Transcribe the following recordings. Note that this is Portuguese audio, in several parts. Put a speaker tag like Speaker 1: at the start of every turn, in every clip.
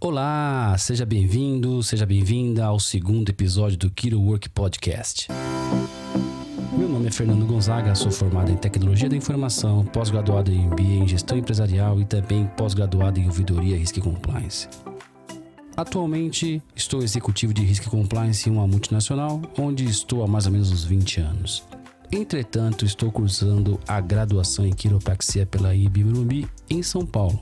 Speaker 1: Olá, seja bem-vindo, seja bem-vinda ao segundo episódio do KiroWork Podcast. Meu nome é Fernando Gonzaga, sou formado em Tecnologia da Informação, pós-graduado em MBA em Gestão Empresarial e também pós-graduado em Ouvidoria Risk e Compliance. Atualmente, estou executivo de Risk e Compliance em uma multinacional, onde estou há mais ou menos uns 20 anos. Entretanto, estou cursando a graduação em Quiropraxia pela IB-Morumbi, em São Paulo.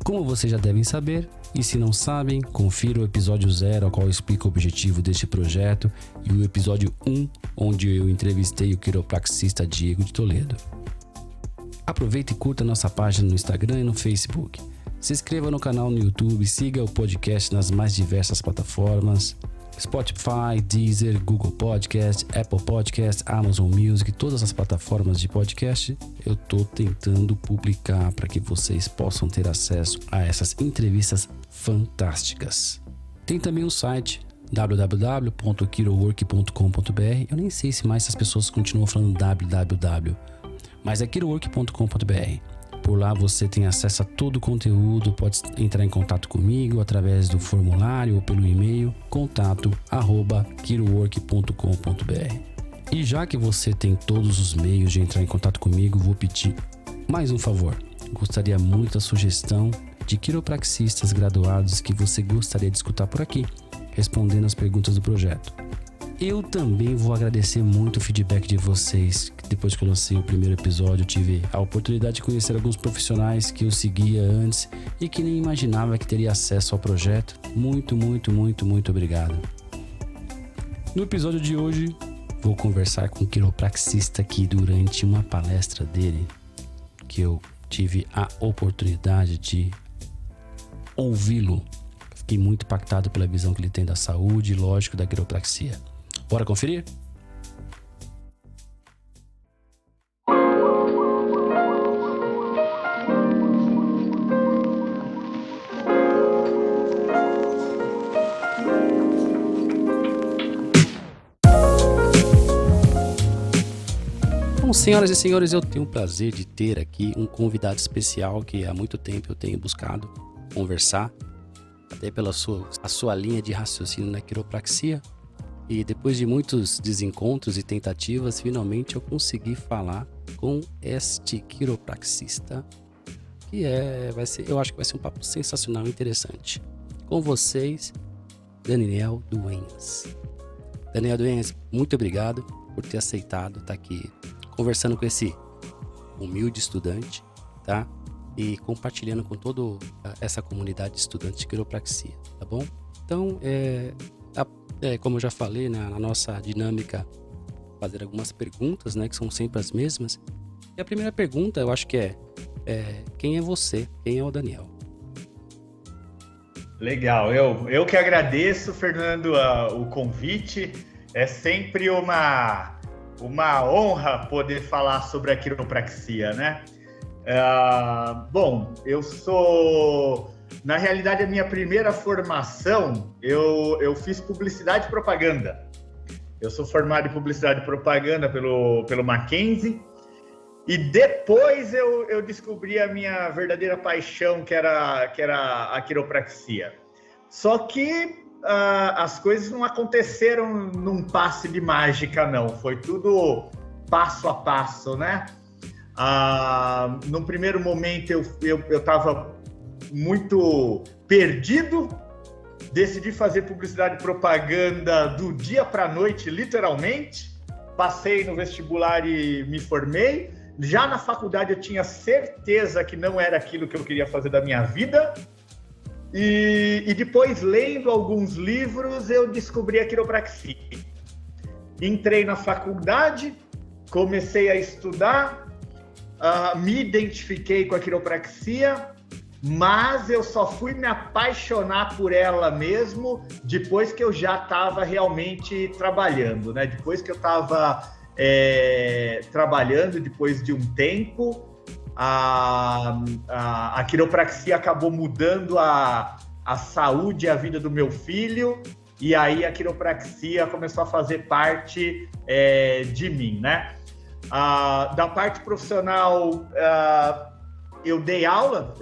Speaker 1: Como vocês já devem saber, e se não sabem, confira o episódio 0, ao qual eu explico o objetivo deste projeto, e o episódio 1, onde eu entrevistei o quiropraxista Diego de Toledo. Aproveita e curta nossa página no Instagram e no Facebook. Se inscreva no canal no YouTube, siga o podcast nas mais diversas plataformas, Spotify, Deezer, Google Podcast, Apple Podcast, Amazon Music, todas as plataformas de podcast, eu estou tentando publicar para que vocês possam ter acesso a essas entrevistas fantásticas. Tem também o site www.kirowork.com.br. Eu nem sei se mais as pessoas continuam falando www, mas é kirowork.com.br. Por lá você tem acesso a todo o conteúdo, pode entrar em contato comigo através do formulário ou pelo e-mail contato@kirowork.com.br. E já que você tem todos os meios de entrar em contato comigo, vou pedir mais um favor. Gostaria muito da sugestão de quiropraxistas graduados que você gostaria de escutar por aqui, respondendo as perguntas do projeto. Eu também vou agradecer muito o feedback de vocês. Depois que eu lancei o primeiro episódio, eu tive a oportunidade de conhecer alguns profissionais que eu seguia antes e que nem imaginava que teria acesso ao projeto. Muito obrigado. No episódio de hoje, vou conversar com um quiropraxista que durante uma palestra dele, que eu tive a oportunidade de ouvi-lo, fiquei muito impactado pela visão que ele tem da saúde e, lógico, da quiropraxia. Bora conferir? Bom, senhoras e senhores, eu tenho o prazer de ter aqui um convidado especial que há muito tempo eu tenho buscado conversar, até pela sua linha de raciocínio na quiropraxia. E depois de muitos desencontros e tentativas, finalmente eu consegui falar com este quiropraxista, que eu acho que vai ser um papo sensacional e interessante. Com vocês, Daniel Dueñas. Daniel Dueñas, muito obrigado por ter aceitado estar aqui conversando com esse humilde estudante, tá? E compartilhando com toda essa comunidade de estudantes de quiropraxia, tá bom? Então, como eu já falei, né, na nossa dinâmica, fazer algumas perguntas, né, que são sempre as mesmas. E a primeira pergunta, eu acho que é quem é você? Quem é o Daniel?
Speaker 2: Legal, eu que agradeço, Fernando, o convite. É sempre uma honra poder falar sobre a quiropraxia, né? Bom, eu sou... Na realidade, a minha primeira formação, eu fiz publicidade e propaganda. Eu sou formado em publicidade e propaganda pelo Mackenzie. E depois eu descobri a minha verdadeira paixão, que era a quiropraxia. Só que as coisas não aconteceram num passe de mágica, não. Foi tudo passo a passo, né? No primeiro momento, eu estava muito perdido, decidi fazer publicidade e propaganda do dia para a noite, literalmente. Passei no vestibular e me formei. Já na faculdade eu tinha certeza que não era aquilo que eu queria fazer da minha vida. E depois, lendo alguns livros, eu descobri a quiropraxia. Entrei na faculdade, comecei a estudar, me identifiquei com a quiropraxia, mas eu só fui me apaixonar por ela mesmo depois que eu já estava realmente trabalhando, né? Depois que eu estava trabalhando, depois de um tempo, a quiropraxia acabou mudando a saúde e a vida do meu filho, e aí a quiropraxia começou a fazer parte de mim, né? Da parte profissional, eu dei aula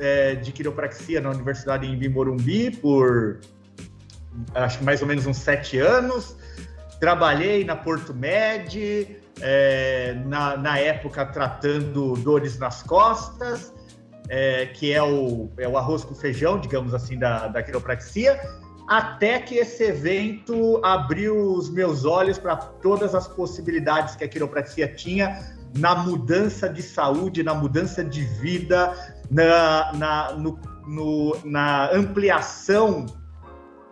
Speaker 2: de quiropraxia na Universidade em Morumbi por, acho que mais ou menos uns 7 anos. Trabalhei na Porto Med, na época tratando dores nas costas, que é o arroz com feijão, digamos assim, da quiropraxia, até que esse evento abriu os meus olhos para todas as possibilidades que a quiropraxia tinha na mudança de saúde, na mudança de vida, na ampliação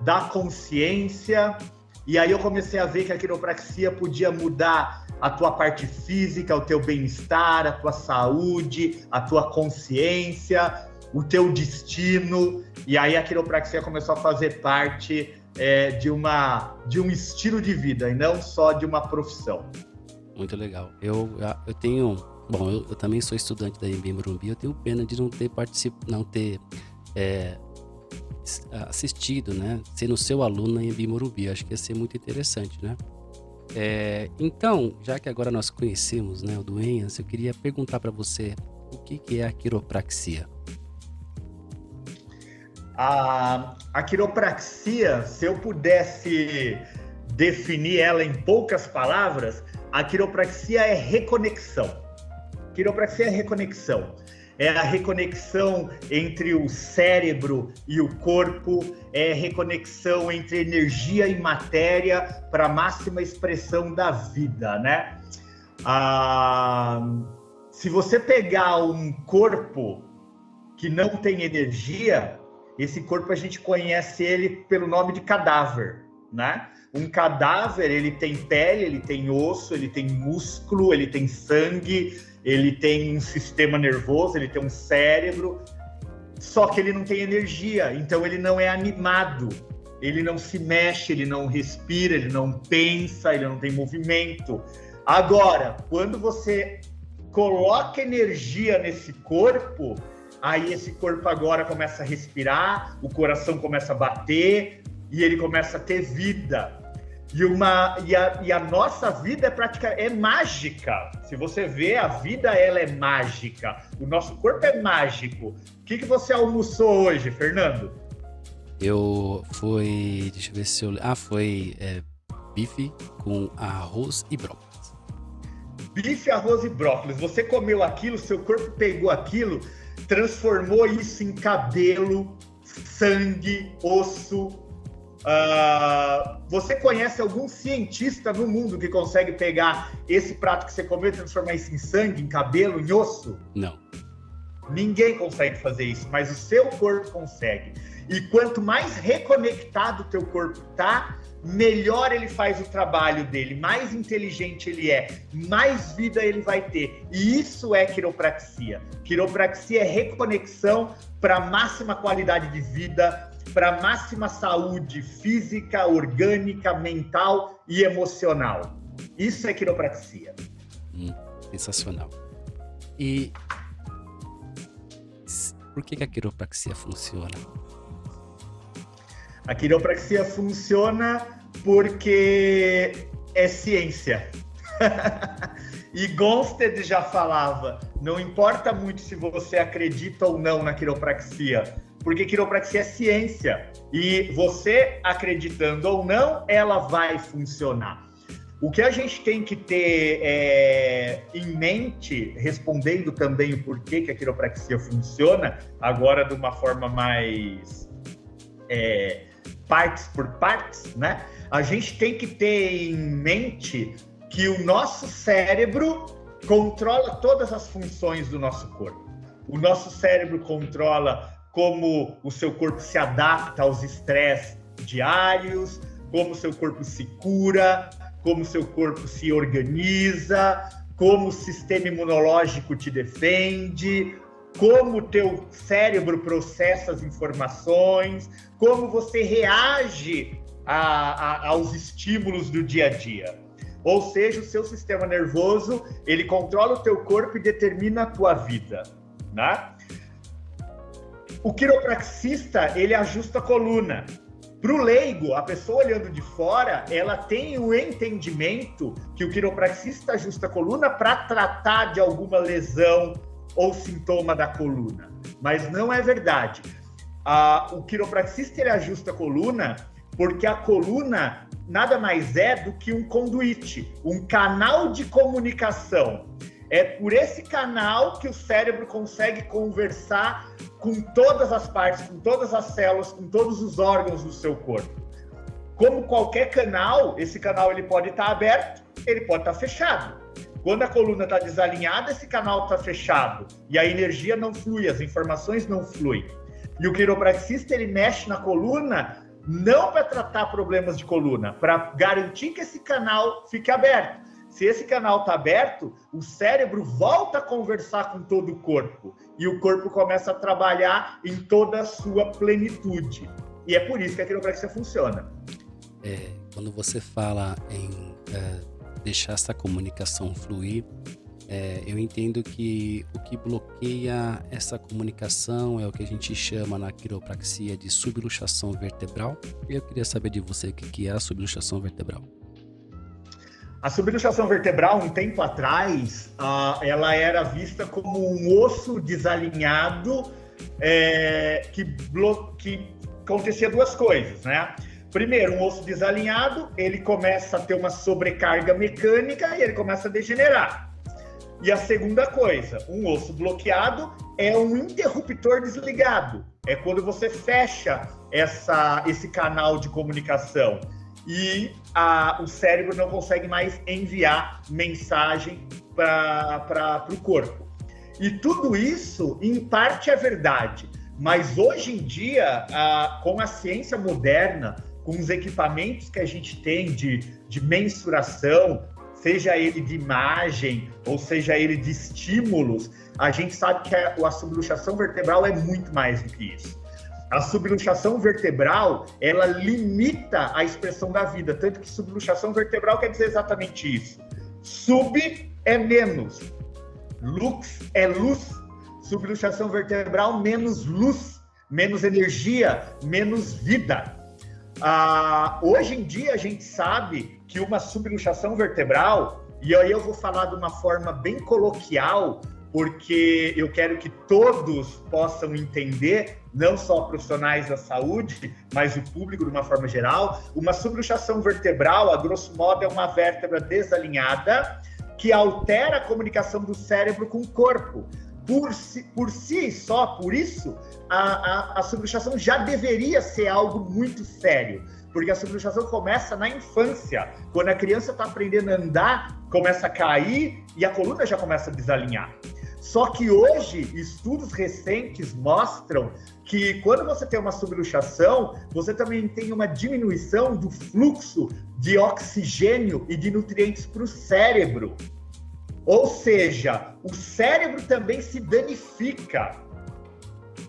Speaker 2: da consciência. E aí eu comecei a ver que a quiropraxia podia mudar a tua parte física, o teu bem-estar, a tua saúde, a tua consciência, o teu destino. E aí a quiropraxia começou a fazer parte de um estilo de vida e não só de uma profissão.
Speaker 1: Muito legal. Eu tenho... Bom, eu também sou estudante da IMB Morumbi, eu tenho pena de não ter assistido, né? Sendo seu aluno na IMB Morumbi. Eu acho que ia ser muito interessante, né? Então, já que agora nós conhecemos, né, o Dueñas, eu queria perguntar para você o que é a quiropraxia.
Speaker 2: A quiropraxia, se eu pudesse definir ela em poucas palavras, a quiropraxia é reconexão. Quiropraxia é reconexão. É a reconexão entre o cérebro e o corpo, é reconexão entre energia e matéria para a máxima expressão da vida, né? Se você pegar um corpo que não tem energia, esse corpo a gente conhece ele pelo nome de cadáver, né? Um cadáver, ele tem pele, ele tem osso, ele tem músculo, ele tem sangue, ele tem um sistema nervoso, ele tem um cérebro, só que ele não tem energia, então ele não é animado, ele não se mexe, ele não respira, ele não pensa, ele não tem movimento. Agora, quando você coloca energia nesse corpo, aí esse corpo agora começa a respirar, o coração começa a bater e ele começa a ter vida. E a nossa vida é mágica. Se você vê, a vida ela é mágica. O nosso corpo é mágico. O que você almoçou hoje, Fernando?
Speaker 1: Deixa eu ver se eu... foi bife com arroz e brócolis.
Speaker 2: Bife, arroz e brócolis. Você comeu aquilo, seu corpo pegou aquilo, transformou isso em cabelo, sangue, osso. Você conhece algum cientista no mundo que consegue pegar esse prato que você comeu e transformar isso em sangue, em cabelo, em osso?
Speaker 1: Não.
Speaker 2: Ninguém consegue fazer isso, mas o seu corpo consegue. E quanto mais reconectado o teu corpo tá, melhor ele faz o trabalho dele, mais inteligente ele é, mais vida ele vai ter. E isso é quiropraxia. Quiropraxia é reconexão para máxima qualidade de vida, para máxima saúde física, orgânica, mental e emocional. Isso é quiropraxia.
Speaker 1: Sensacional. E por que a quiropraxia funciona?
Speaker 2: A quiropraxia funciona porque é ciência. E Gonstead já falava, não importa muito se você acredita ou não na quiropraxia, porque quiropraxia é ciência, e você acreditando ou não, ela vai funcionar. O que a gente tem que ter em mente, respondendo também o porquê que a quiropraxia funciona, agora de uma forma mais partes por partes, né? A gente tem que ter em mente que o nosso cérebro controla todas as funções do nosso corpo. O nosso cérebro controla como o seu corpo se adapta aos estresses diários, como o seu corpo se cura, como o seu corpo se organiza, como o sistema imunológico te defende, como o teu cérebro processa as informações, como você reage aos estímulos do dia a dia. Ou seja, o seu sistema nervoso, ele controla o teu corpo e determina a tua vida, né? O quiropraxista, ele ajusta a coluna. Para o leigo, a pessoa olhando de fora, ela tem o entendimento que o quiropraxista ajusta a coluna para tratar de alguma lesão ou sintoma da coluna, mas não é verdade. O quiropraxista ele ajusta a coluna porque a coluna nada mais é do que um conduíte, um canal de comunicação. É por esse canal que o cérebro consegue conversar com todas as partes, com todas as células, com todos os órgãos do seu corpo. Como qualquer canal, esse canal ele pode estar aberto, ele pode estar fechado. Quando a coluna está desalinhada, esse canal está fechado e a energia não flui, as informações não fluem. E o quiropraxista ele mexe na coluna não para tratar problemas de coluna, para garantir que esse canal fique aberto. Se esse canal está aberto, o cérebro volta a conversar com todo o corpo e o corpo começa a trabalhar em toda a sua plenitude. E é por isso que a quiropraxia funciona.
Speaker 1: Quando você fala em deixar essa comunicação fluir, eu entendo que o que bloqueia essa comunicação é o que a gente chama na quiropraxia de subluxação vertebral. E eu queria saber de você o que é a subluxação vertebral.
Speaker 2: A subluxação vertebral, um tempo atrás, ela era vista como um osso desalinhado que acontecia duas coisas, né? Primeiro, um osso desalinhado, ele começa a ter uma sobrecarga mecânica e ele começa a degenerar. E a segunda coisa, um osso bloqueado é um interruptor desligado. É quando você fecha esse canal de comunicação e o cérebro não consegue mais enviar mensagem para o corpo. E tudo isso, em parte, é verdade. Mas hoje em dia, com a ciência moderna, com os equipamentos que a gente tem de mensuração, seja ele de imagem ou seja ele de estímulos, a gente sabe que a subluxação vertebral é muito mais do que isso. A subluxação vertebral, ela limita a expressão da vida, tanto que subluxação vertebral quer dizer exatamente isso. Sub é menos, lux é luz. Subluxação vertebral, menos luz, menos energia, menos vida. Hoje em dia a gente sabe que uma subluxação vertebral, e aí eu vou falar de uma forma bem coloquial, porque eu quero que todos possam entender, não só profissionais da saúde, mas o público de uma forma geral. Uma subluxação vertebral, a grosso modo, é uma vértebra desalinhada que altera a comunicação do cérebro com o corpo. Por si só, por isso, a subluxação já deveria ser algo muito sério, porque a subluxação começa na infância. Quando a criança está aprendendo a andar, começa a cair e a coluna já começa a desalinhar. Só que hoje, estudos recentes mostram que quando você tem uma subluxação, você também tem uma diminuição do fluxo de oxigênio e de nutrientes para o cérebro. Ou seja, o cérebro também se danifica.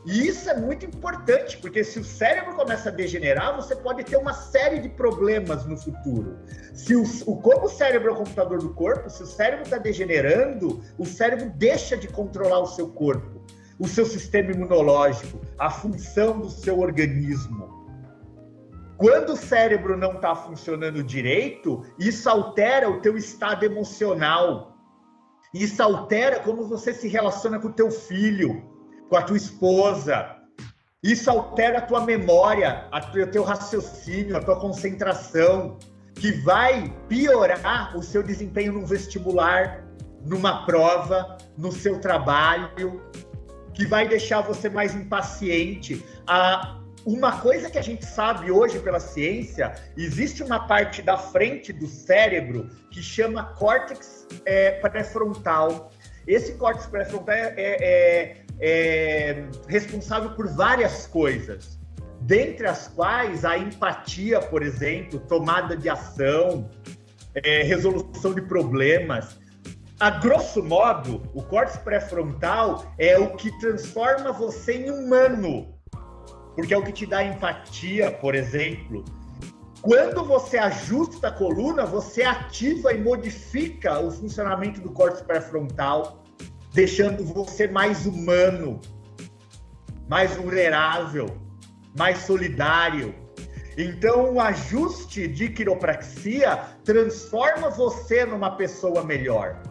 Speaker 2: E isso é muito importante, porque se o cérebro começa a degenerar, você pode ter uma série de problemas no futuro. Como o cérebro é o computador do corpo, se o cérebro está degenerando, o cérebro deixa de controlar o seu corpo, o seu sistema imunológico, a função do seu organismo. Quando o cérebro não está funcionando direito, isso altera o teu estado emocional. Isso altera como você se relaciona com o teu filho, com a tua esposa. Isso altera a tua memória, o teu raciocínio, a tua concentração, que vai piorar o seu desempenho num vestibular, numa prova, no seu trabalho, que vai deixar você mais impaciente. Uma coisa que a gente sabe hoje pela ciência, existe uma parte da frente do cérebro que chama córtex pré-frontal. Esse córtex pré-frontal é responsável por várias coisas, dentre as quais a empatia, por exemplo, tomada de ação, resolução de problemas. A grosso modo, o córtex pré-frontal é o que transforma você em humano, porque é o que te dá empatia, por exemplo. Quando você ajusta a coluna, você ativa e modifica o funcionamento do córtex pré-frontal, deixando você mais humano, mais vulnerável, mais solidário. Então, o ajuste de quiropraxia transforma você numa pessoa melhor.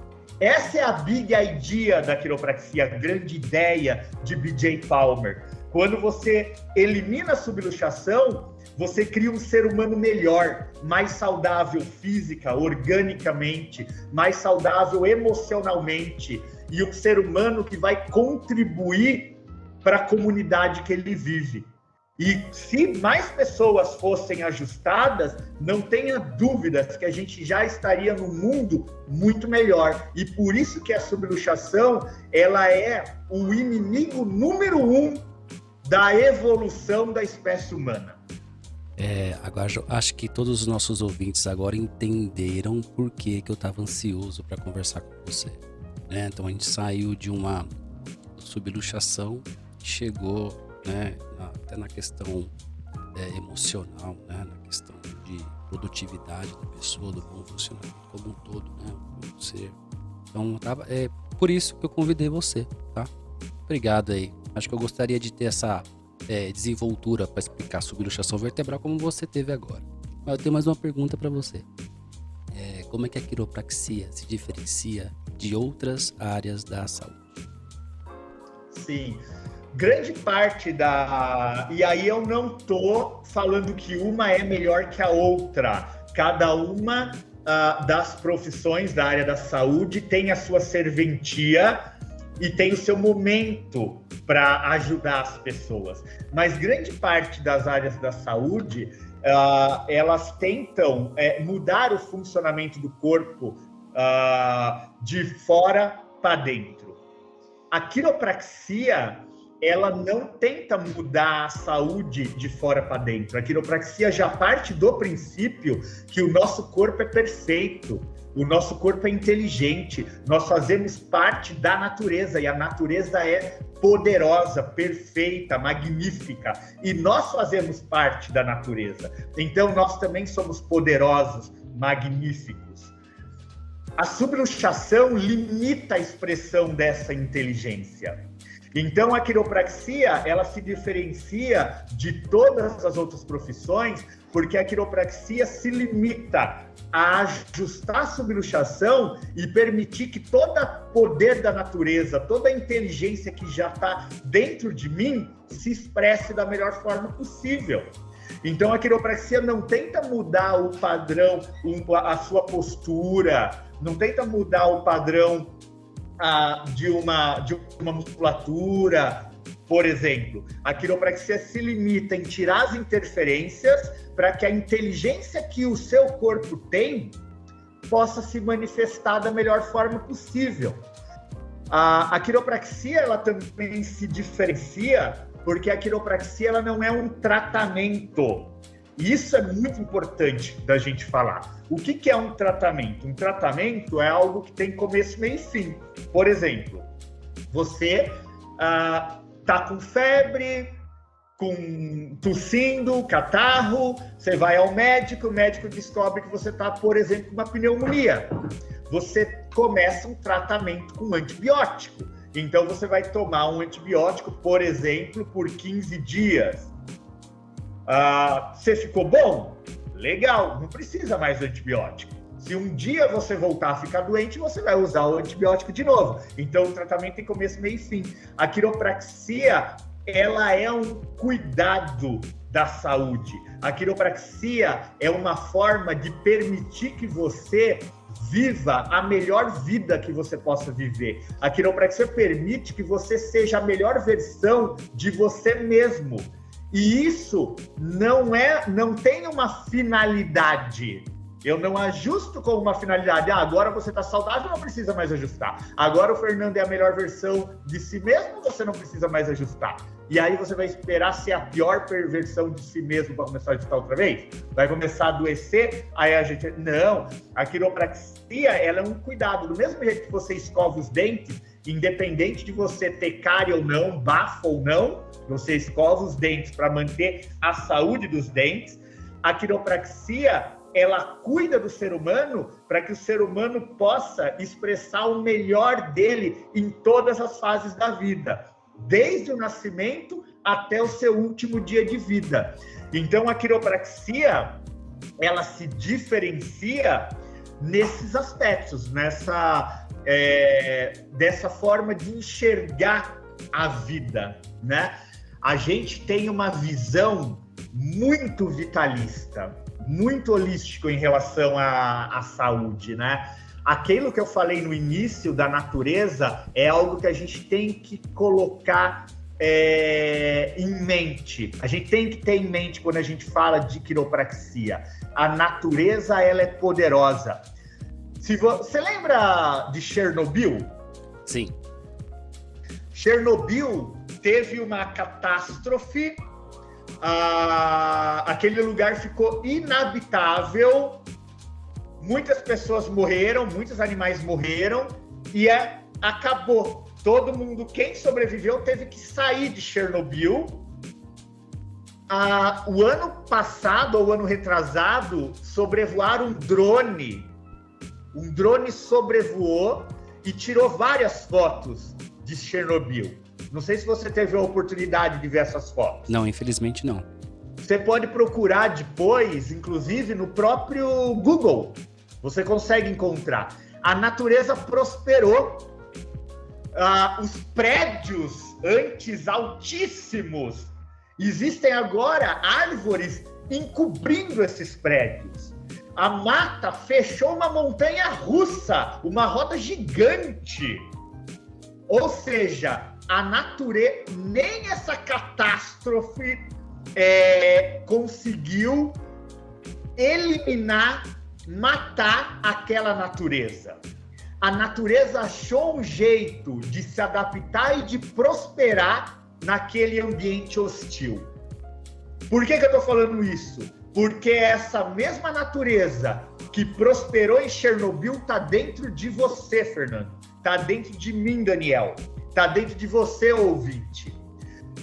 Speaker 2: Essa é a big idea da quiropraxia, a grande ideia de B.J. Palmer. Quando você elimina a subluxação, você cria um ser humano melhor, mais saudável física, organicamente, mais saudável emocionalmente, e um ser humano que vai contribuir para a comunidade que ele vive. E se mais pessoas fossem ajustadas, não tenha dúvidas que a gente já estaria num mundo muito melhor. E por isso que a subluxação, ela é o inimigo número 1 da evolução da espécie humana.
Speaker 1: Agora acho que todos os nossos ouvintes agora entenderam por que eu estava ansioso para conversar com você. Então a gente saiu de uma subluxação, chegou, até na questão emocional, na questão de produtividade da pessoa, do bom funcionamento como um todo, como ser. Então é por isso que eu convidei você, tá? Obrigado aí. Acho que eu gostaria de ter essa desenvoltura para explicar subluxação vertebral como você teve agora. Mas eu tenho mais uma pergunta para você. Como é que a quiropraxia se diferencia de outras áreas da saúde?
Speaker 2: Sim, grande parte e aí eu não tô falando que uma é melhor que a outra. Cada uma das profissões da área da saúde tem a sua serventia e tem o seu momento para ajudar as pessoas. Mas grande parte das áreas da saúde, elas tentam mudar o funcionamento do corpo de fora para dentro. A quiropraxia, ela não tenta mudar a saúde de fora para dentro. A quiropraxia já parte do princípio que o nosso corpo é perfeito, o nosso corpo é inteligente, nós fazemos parte da natureza e a natureza é poderosa, perfeita, magnífica, e nós fazemos parte da natureza. Então nós também somos poderosos, magníficos. A subluxação limita a expressão dessa inteligência. Então, a quiropraxia, ela se diferencia de todas as outras profissões, porque a quiropraxia se limita a ajustar a subluxação e permitir que todo o poder da natureza, toda a inteligência que já está dentro de mim, se expresse da melhor forma possível. Então, a quiropraxia não tenta mudar o padrão, a sua postura, não tenta mudar o padrão de uma musculatura, por exemplo. A quiropraxia se limita em tirar as interferências para que a inteligência que o seu corpo tem possa se manifestar da melhor forma possível. A quiropraxia, ela também se diferencia porque a quiropraxia, ela não é um tratamento. E isso é muito importante da gente falar. O que é um tratamento? Um tratamento é algo que tem começo, meio e fim. Por exemplo, você tá com febre, tossindo, catarro, você vai ao médico, o médico descobre que você tá, por exemplo, com uma pneumonia. Você começa um tratamento com antibiótico. Então, você vai tomar um antibiótico, por exemplo, por 15 dias. Você ficou bom? Legal, não precisa mais do antibiótico. Se um dia você voltar a ficar doente, você vai usar o antibiótico de novo. Então, o tratamento tem começo, meio e fim. A quiropraxia, ela é um cuidado da saúde. A quiropraxia é uma forma de permitir que você viva a melhor vida que você possa viver. A quiropraxia permite que você seja a melhor versão de você mesmo. E isso não tem uma finalidade. Eu não ajusto com uma finalidade. Agora você está saudável, não precisa mais ajustar. Agora o Fernando é a melhor versão de si mesmo, você não precisa mais ajustar. E aí você vai esperar ser a pior versão de si mesmo para começar a ajustar outra vez? Vai começar a adoecer? Aí a gente... Não, a quiropraxia, ela é um cuidado. Do mesmo jeito que você escova os dentes, independente de você ter cárie ou não, bafo ou não, você escova os dentes para manter a saúde dos dentes. A quiropraxia, ela cuida do ser humano para que o ser humano possa expressar o melhor dele em todas as fases da vida, desde o nascimento até o seu último dia de vida. Então, a quiropraxia, ela se diferencia nesses aspectos, dessa forma de enxergar a vida, né? A gente tem uma visão muito vitalista, muito holístico em relação à saúde, né? Aquilo que eu falei no início da natureza é algo que a gente tem que colocar em mente. A gente tem que ter em mente quando a gente fala de quiropraxia. A natureza, ela é poderosa. Você lembra de Chernobyl?
Speaker 1: Sim.
Speaker 2: Chernobyl teve uma catástrofe, aquele lugar ficou inabitável, muitas pessoas morreram, muitos animais morreram e acabou. Todo mundo, quem sobreviveu, teve que sair de Chernobyl. O ano passado, ou ano retrasado, sobrevoaram um drone. Um drone sobrevoou e tirou várias fotos de Chernobyl. Não sei se você teve a oportunidade de ver essas fotos.
Speaker 1: Não, infelizmente não.
Speaker 2: Você pode procurar depois, inclusive no próprio Google. Você consegue encontrar. A natureza prosperou. Os prédios antes altíssimos, existem agora árvores encobrindo esses prédios. A mata fechou uma montanha russa, uma roda gigante. Ou seja, a natureza, nem essa catástrofe conseguiu eliminar, matar aquela natureza. A natureza achou um jeito de se adaptar e de prosperar naquele ambiente hostil. Por que eu estou falando isso? Porque essa mesma natureza que prosperou em Chernobyl está dentro de você, Fernando. Está dentro de mim, Daniel. Está dentro de você, ouvinte.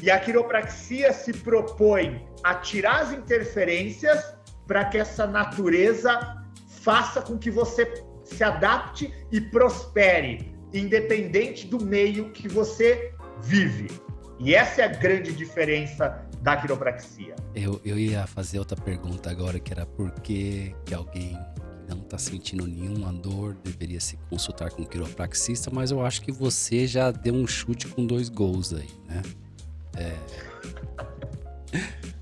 Speaker 2: E a quiropraxia se propõe a tirar as interferências para que essa natureza faça com que você se adapte e prospere, independente do meio que você vive. E essa é a grande diferença da quiropraxia.
Speaker 1: Eu ia fazer outra pergunta agora, que era por que alguém que não está sentindo nenhuma dor deveria se consultar com um quiropraxista, mas eu acho que você já deu um chute com 2 gols aí, né?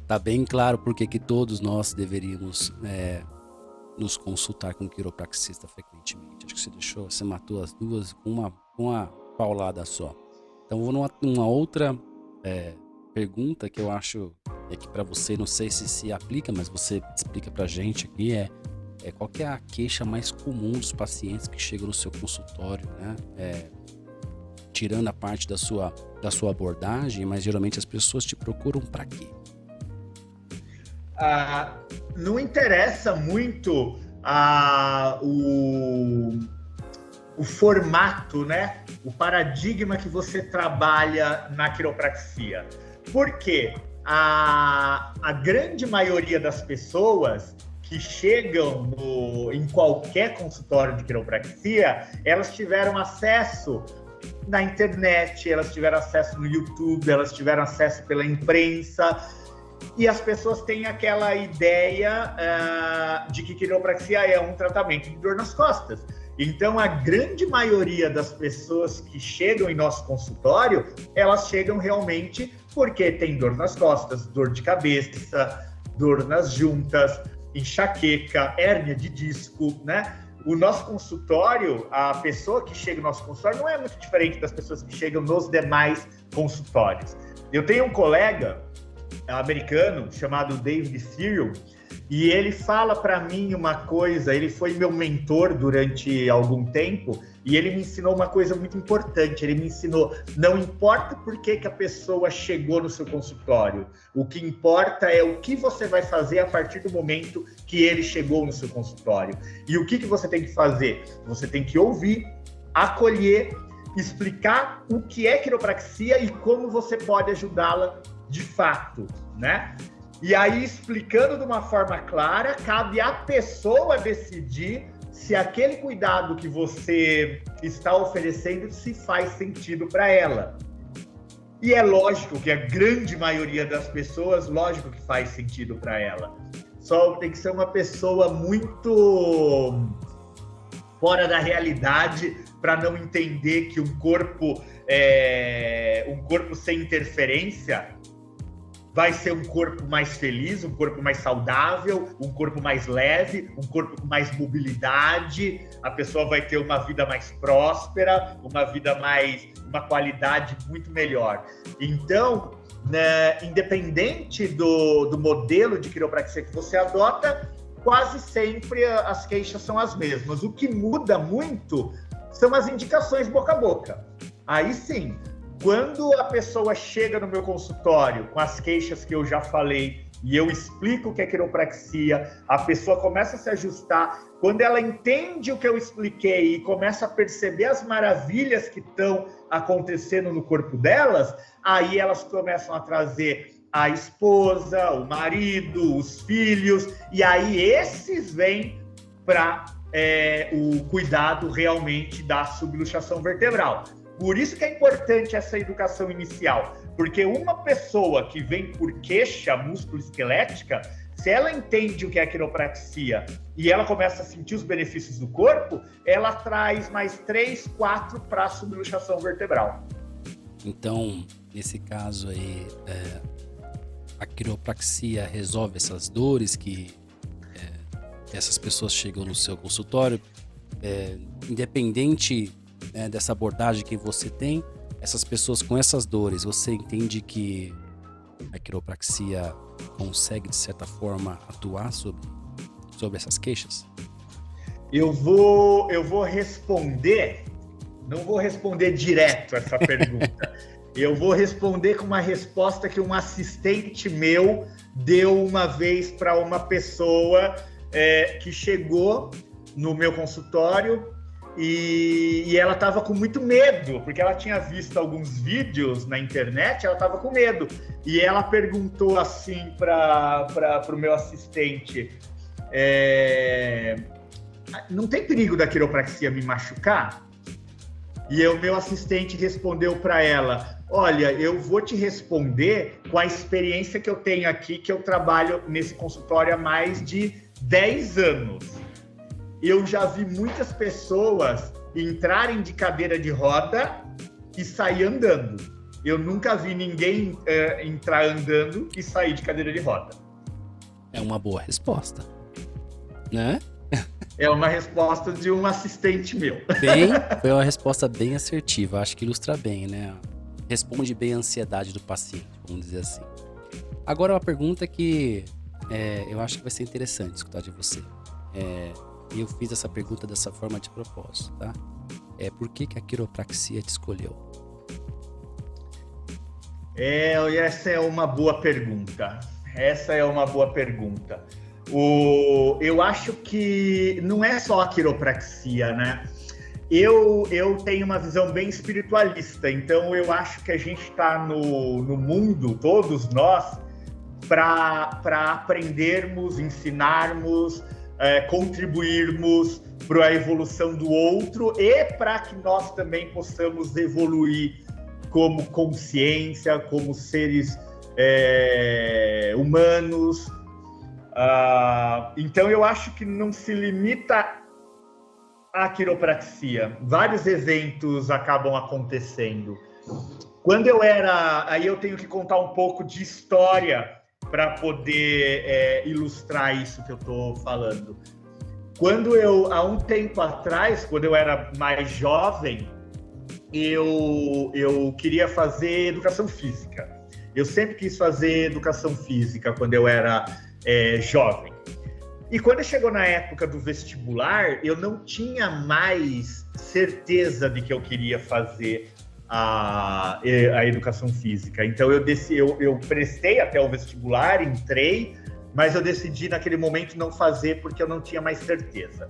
Speaker 1: Tá bem claro por que todos nós deveríamos nos consultar com um quiropraxista frequentemente. Acho que você matou as duas com uma paulada só. Então vou numa outra pergunta que eu acho que para você, não sei se aplica, mas você explica pra gente aqui, qual que é a queixa mais comum dos pacientes que chegam no seu consultório, né? Tirando a parte da sua abordagem, mas geralmente as pessoas te procuram para quê?
Speaker 2: Não interessa muito o formato, né? O paradigma que você trabalha na quiropraxia. Por quê? A grande maioria das pessoas que chegam em qualquer consultório de quiropraxia, elas tiveram acesso na internet, elas tiveram acesso no YouTube, elas tiveram acesso pela imprensa, e as pessoas têm aquela ideia de que quiropraxia é um tratamento de dor nas costas. Então, a grande maioria das pessoas que chegam em nosso consultório, elas chegam realmente porque tem dor nas costas, dor de cabeça, dor nas juntas, enxaqueca, hérnia de disco, né? O nosso consultório, a pessoa que chega no nosso consultório não é muito diferente das pessoas que chegam nos demais consultórios. Eu tenho um colega americano chamado David Cyril, e ele fala para mim uma coisa, ele foi meu mentor durante algum tempo, e ele me ensinou uma coisa muito importante. Ele me ensinou, não importa por que a pessoa chegou no seu consultório, o que importa é o que você vai fazer a partir do momento que ele chegou no seu consultório. E o que você tem que fazer? Você tem que ouvir, acolher, explicar o que é quiropraxia e como você pode ajudá-la de fato, né? E aí, explicando de uma forma clara, cabe à pessoa decidir se aquele cuidado que você está oferecendo se faz sentido para ela. E é lógico que a grande maioria das pessoas, lógico que faz sentido para ela. Só tem que ser uma pessoa muito fora da realidade para não entender que um corpo sem interferência vai ser um corpo mais feliz, um corpo mais saudável, um corpo mais leve, um corpo com mais mobilidade, a pessoa vai ter uma vida mais próspera, uma qualidade muito melhor. Então, né, independente do modelo de quiropraxia que você adota, quase sempre as queixas são as mesmas. O que muda muito são as indicações boca a boca. Aí sim, quando a pessoa chega no meu consultório com as queixas que eu já falei e eu explico o que é quiropraxia, a pessoa começa a se ajustar. Quando ela entende o que eu expliquei e começa a perceber as maravilhas que estão acontecendo no corpo delas, aí elas começam a trazer a esposa, o marido, os filhos, e aí esses vêm para o cuidado realmente da subluxação vertebral. Por isso que é importante essa educação inicial, porque uma pessoa que vem por queixa músculo-esquelética, se ela entende o que é quiropraxia e ela começa a sentir os benefícios do corpo, ela traz mais 3, 4 para a subluxação vertebral.
Speaker 1: Então, nesse caso aí, a quiropraxia resolve essas dores que essas pessoas chegam no seu consultório, independente dessa abordagem que você tem, essas pessoas com essas dores, você entende que a quiropraxia consegue, de certa forma, atuar sobre essas queixas?
Speaker 2: Eu vou responder, não vou responder direto essa pergunta. Eu vou responder com uma resposta que um assistente meu deu uma vez para uma pessoa que chegou no meu consultório e ela estava com muito medo, porque ela tinha visto alguns vídeos na internet, ela estava com medo. E ela perguntou assim para o meu assistente, não tem perigo da quiropraxia me machucar? E o meu assistente respondeu para ela, olha, eu vou te responder com a experiência que eu tenho aqui, que eu trabalho nesse consultório há mais de 10 anos. Eu já vi muitas pessoas entrarem de cadeira de roda e sair andando. Eu nunca vi ninguém entrar andando e sair de cadeira de roda.
Speaker 1: É uma boa resposta, né?
Speaker 2: É uma resposta de um assistente meu.
Speaker 1: Foi uma resposta bem assertiva, acho que ilustra bem, né? Responde bem a ansiedade do paciente, vamos dizer assim. Agora uma pergunta que eu acho que vai ser interessante escutar de você. E eu fiz essa pergunta dessa forma de propósito, tá? Por que a quiropraxia te escolheu?
Speaker 2: Essa é uma boa pergunta. Eu acho que não é só a quiropraxia, né? Eu tenho uma visão bem espiritualista, então eu acho que a gente está no mundo, todos nós, para aprendermos, ensinarmos, contribuirmos para a evolução do outro e para que nós também possamos evoluir como consciência, como seres humanos. Então eu acho que não se limita à quiropraxia. Vários eventos acabam acontecendo. Quando aí eu tenho que contar um pouco de história para poder ilustrar isso que eu estou falando. Há um tempo atrás, quando eu era mais jovem, eu queria fazer educação física. Eu sempre quis fazer educação física quando eu era jovem. E quando chegou na época do vestibular, eu não tinha mais certeza de que eu queria fazer a educação física. Então eu prestei até o vestibular, entrei, mas eu decidi naquele momento não fazer porque eu não tinha mais certeza.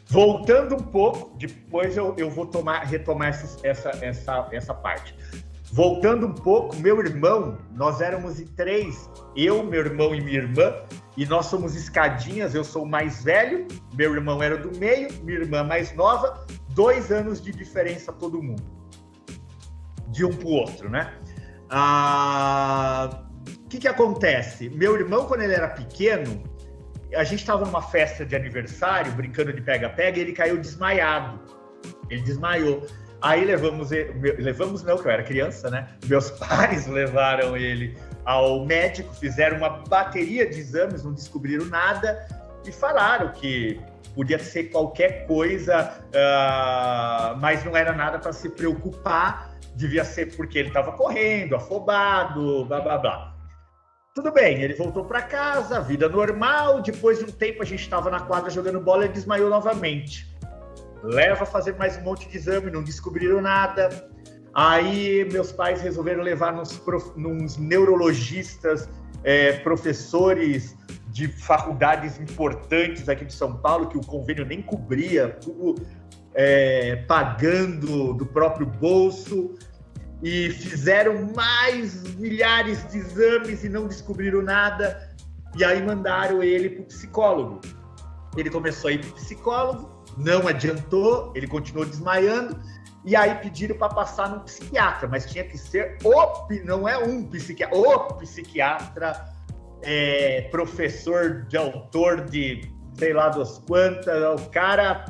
Speaker 2: Voltando um pouco, depois eu vou retomar essa parte. Voltando um pouco, meu irmão, nós éramos em 3, eu, meu irmão e minha irmã, e nós somos escadinhas, eu sou o mais velho, meu irmão era do meio, minha irmã mais nova, 2 anos de diferença todo mundo, de um para o outro, né? O que acontece? Meu irmão, quando ele era pequeno, a gente estava numa festa de aniversário, brincando de pega-pega, e ele caiu desmaiado. Ele desmaiou. Aí levamos não, que eu era criança, né? Meus pais levaram ele ao médico, fizeram uma bateria de exames, não descobriram nada e falaram que podia ser qualquer coisa, mas não era nada para se preocupar, devia ser porque ele estava correndo, afobado, blá, blá, blá. Tudo bem, ele voltou para casa, vida normal, depois de um tempo a gente estava na quadra jogando bola e ele desmaiou novamente. Leva a fazer mais um monte de exame, não descobriram nada. Aí meus pais resolveram levar nos neurologistas, professores de faculdades importantes aqui de São Paulo, que o convênio nem cobria, tudo pagando do próprio bolso. E fizeram mais milhares de exames e não descobriram nada. E aí mandaram ele para o psicólogo. Ele começou a ir para o psicólogo, não adiantou, ele continuou desmaiando. E aí pediram para passar num psiquiatra, mas tinha que ser não é um psiquiatra, o psiquiatra, professor de autor de sei lá das quantas, o cara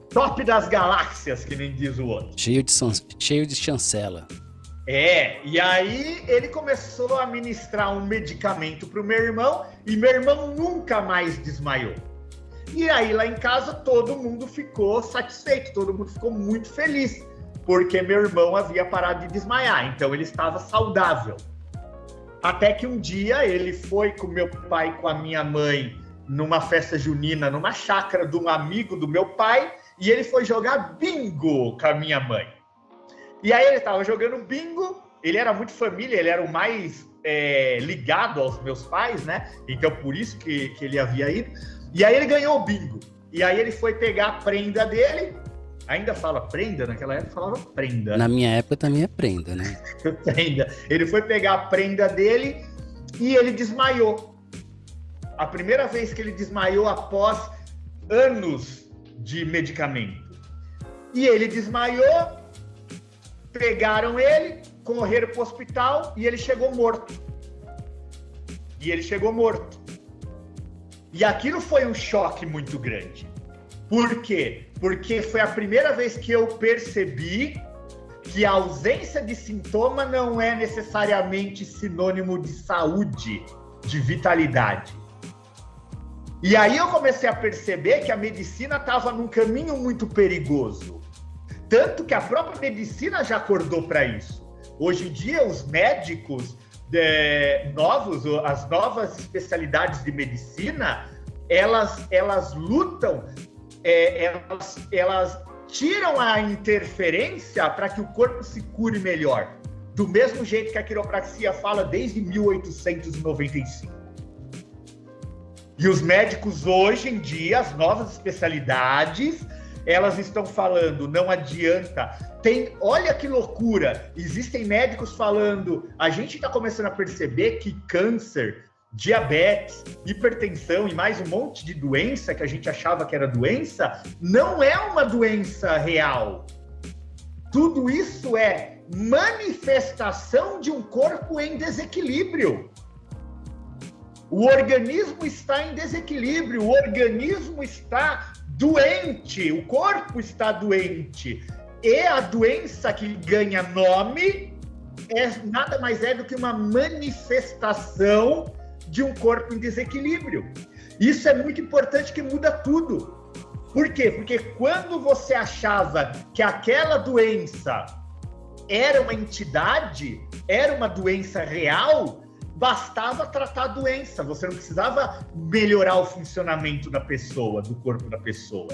Speaker 2: top das galáxias, que nem diz o outro.
Speaker 1: Cheio de chancela.
Speaker 2: E aí ele começou a administrar um medicamento para o meu irmão, e meu irmão nunca mais desmaiou. E aí lá em casa todo mundo ficou satisfeito, todo mundo ficou muito feliz, porque meu irmão havia parado de desmaiar, então ele estava saudável. Até que um dia ele foi com meu pai e com a minha mãe numa festa junina, numa chácara de um amigo do meu pai, e ele foi jogar bingo com a minha mãe. E aí ele estava jogando bingo, ele era muito família, ele era o mais ligado aos meus pais, né? Então por isso que ele havia ido. E aí ele ganhou o bingo. E aí ele foi pegar a prenda dele. Ainda fala prenda? Naquela época falava prenda.
Speaker 1: Na minha época também é prenda, né?
Speaker 2: Prenda. Ele foi pegar a prenda dele e ele desmaiou. A primeira vez que ele desmaiou após anos de medicamento. E ele desmaiou, pegaram ele, correram para o hospital e ele chegou morto. E aquilo foi um choque muito grande. Por quê? Porque foi a primeira vez que eu percebi que a ausência de sintoma não é necessariamente sinônimo de saúde, de vitalidade. E aí eu comecei a perceber que a medicina estava num caminho muito perigoso. Tanto que a própria medicina já acordou para isso. Hoje em dia, os médicos as novas especialidades de medicina, elas lutam, elas tiram a interferência para que o corpo se cure melhor. Do mesmo jeito que a quiropraxia fala desde 1895. E os médicos hoje em dia, as novas especialidades, elas estão falando, não adianta. Olha que loucura, existem médicos falando, a gente está começando a perceber que câncer, diabetes, hipertensão e mais um monte de doença que a gente achava que era doença, não é uma doença real. Tudo isso é manifestação de um corpo em desequilíbrio. O organismo está em desequilíbrio, o organismo está doente, o corpo está doente. E a doença que ganha nome nada mais do que uma manifestação de um corpo em desequilíbrio. Isso é muito importante, que muda tudo. Por quê? Porque quando você achava que aquela doença era uma entidade, era uma doença real, bastava tratar a doença, você não precisava melhorar o funcionamento da pessoa, do corpo da pessoa.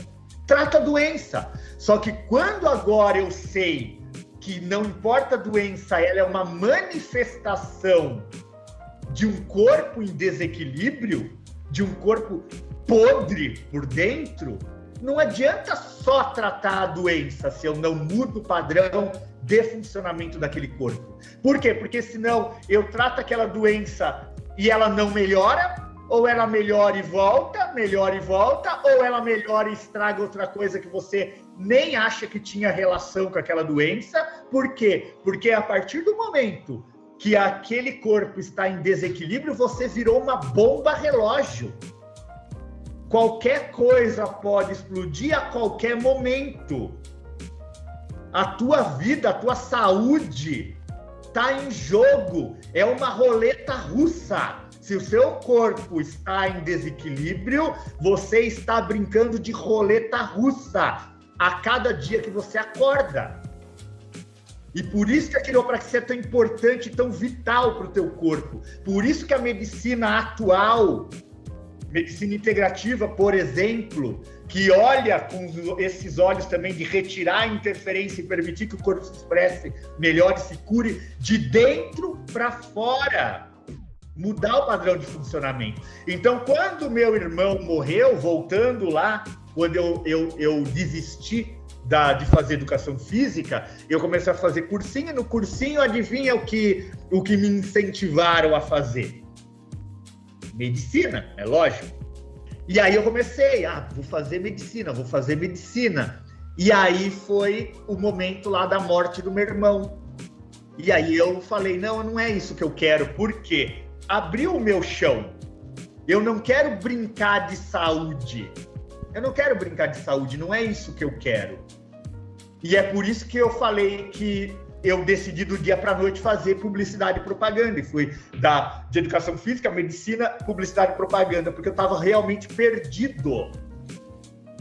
Speaker 2: Trata a doença. Só que quando agora eu sei que não importa a doença, ela é uma manifestação de um corpo em desequilíbrio, de um corpo podre por dentro, não adianta só tratar a doença se eu não mudo o padrão de funcionamento daquele corpo. Por quê? Porque senão eu trato aquela doença e ela não melhora, ou ela melhora e volta, ou ela melhora e estraga outra coisa que você nem acha que tinha relação com aquela doença. Por quê? Porque a partir do momento que aquele corpo está em desequilíbrio, você virou uma bomba relógio. Qualquer coisa pode explodir a qualquer momento. A tua vida, a tua saúde está em jogo. É uma roleta russa. Se o seu corpo está em desequilíbrio, você está brincando de roleta russa a cada dia que você acorda. E por isso que a quiropraxia é tão importante, tão vital para o teu corpo. Por isso que a medicina atual, medicina integrativa, por exemplo, que olha com esses olhos também de retirar a interferência e permitir que o corpo se expresse melhor e se cure de dentro para fora. Mudar o padrão de funcionamento. Então, quando meu irmão morreu, voltando lá, quando eu desisti de fazer educação física, eu comecei a fazer cursinho. No cursinho, adivinha o que me incentivaram a fazer? Medicina, é lógico. E aí eu comecei, vou fazer medicina. E aí foi o momento lá da morte do meu irmão. E aí eu falei, não é isso que eu quero. Por quê? Abriu o meu chão. Eu não quero brincar de saúde. Não é isso que eu quero. E é por isso que eu falei que eu decidi do dia para a noite fazer publicidade e propaganda. E fui de educação física, medicina, publicidade e propaganda, porque eu estava realmente perdido.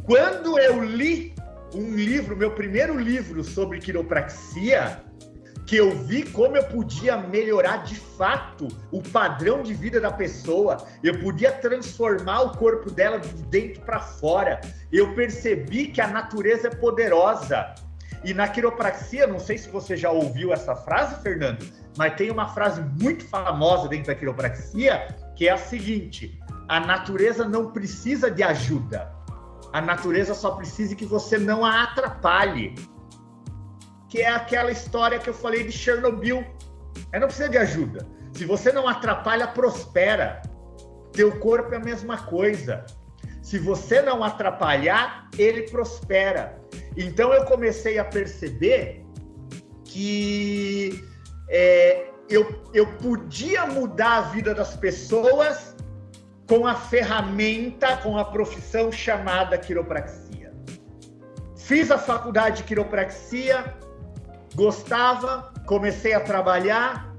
Speaker 2: Quando eu li um livro, meu primeiro livro sobre quiropraxia, que eu vi como eu podia melhorar de fato o padrão de vida da pessoa, eu podia transformar o corpo dela de dentro para fora. Eu percebi que a natureza é poderosa. E na quiropraxia, não sei se você já ouviu essa frase, Fernando, mas tem uma frase muito famosa dentro da quiropraxia, que é a seguinte: a natureza não precisa de ajuda. A natureza só precisa que você não a atrapalhe. Que é aquela história que eu falei de Chernobyl. Ela não precisa de ajuda. Se você não atrapalha, prospera. Teu corpo é a mesma coisa. Se você não atrapalhar, ele prospera. Então eu comecei a perceber que eu podia mudar a vida das pessoas com a ferramenta, com a profissão chamada quiropraxia. Fiz a faculdade de quiropraxia, gostava, comecei a trabalhar.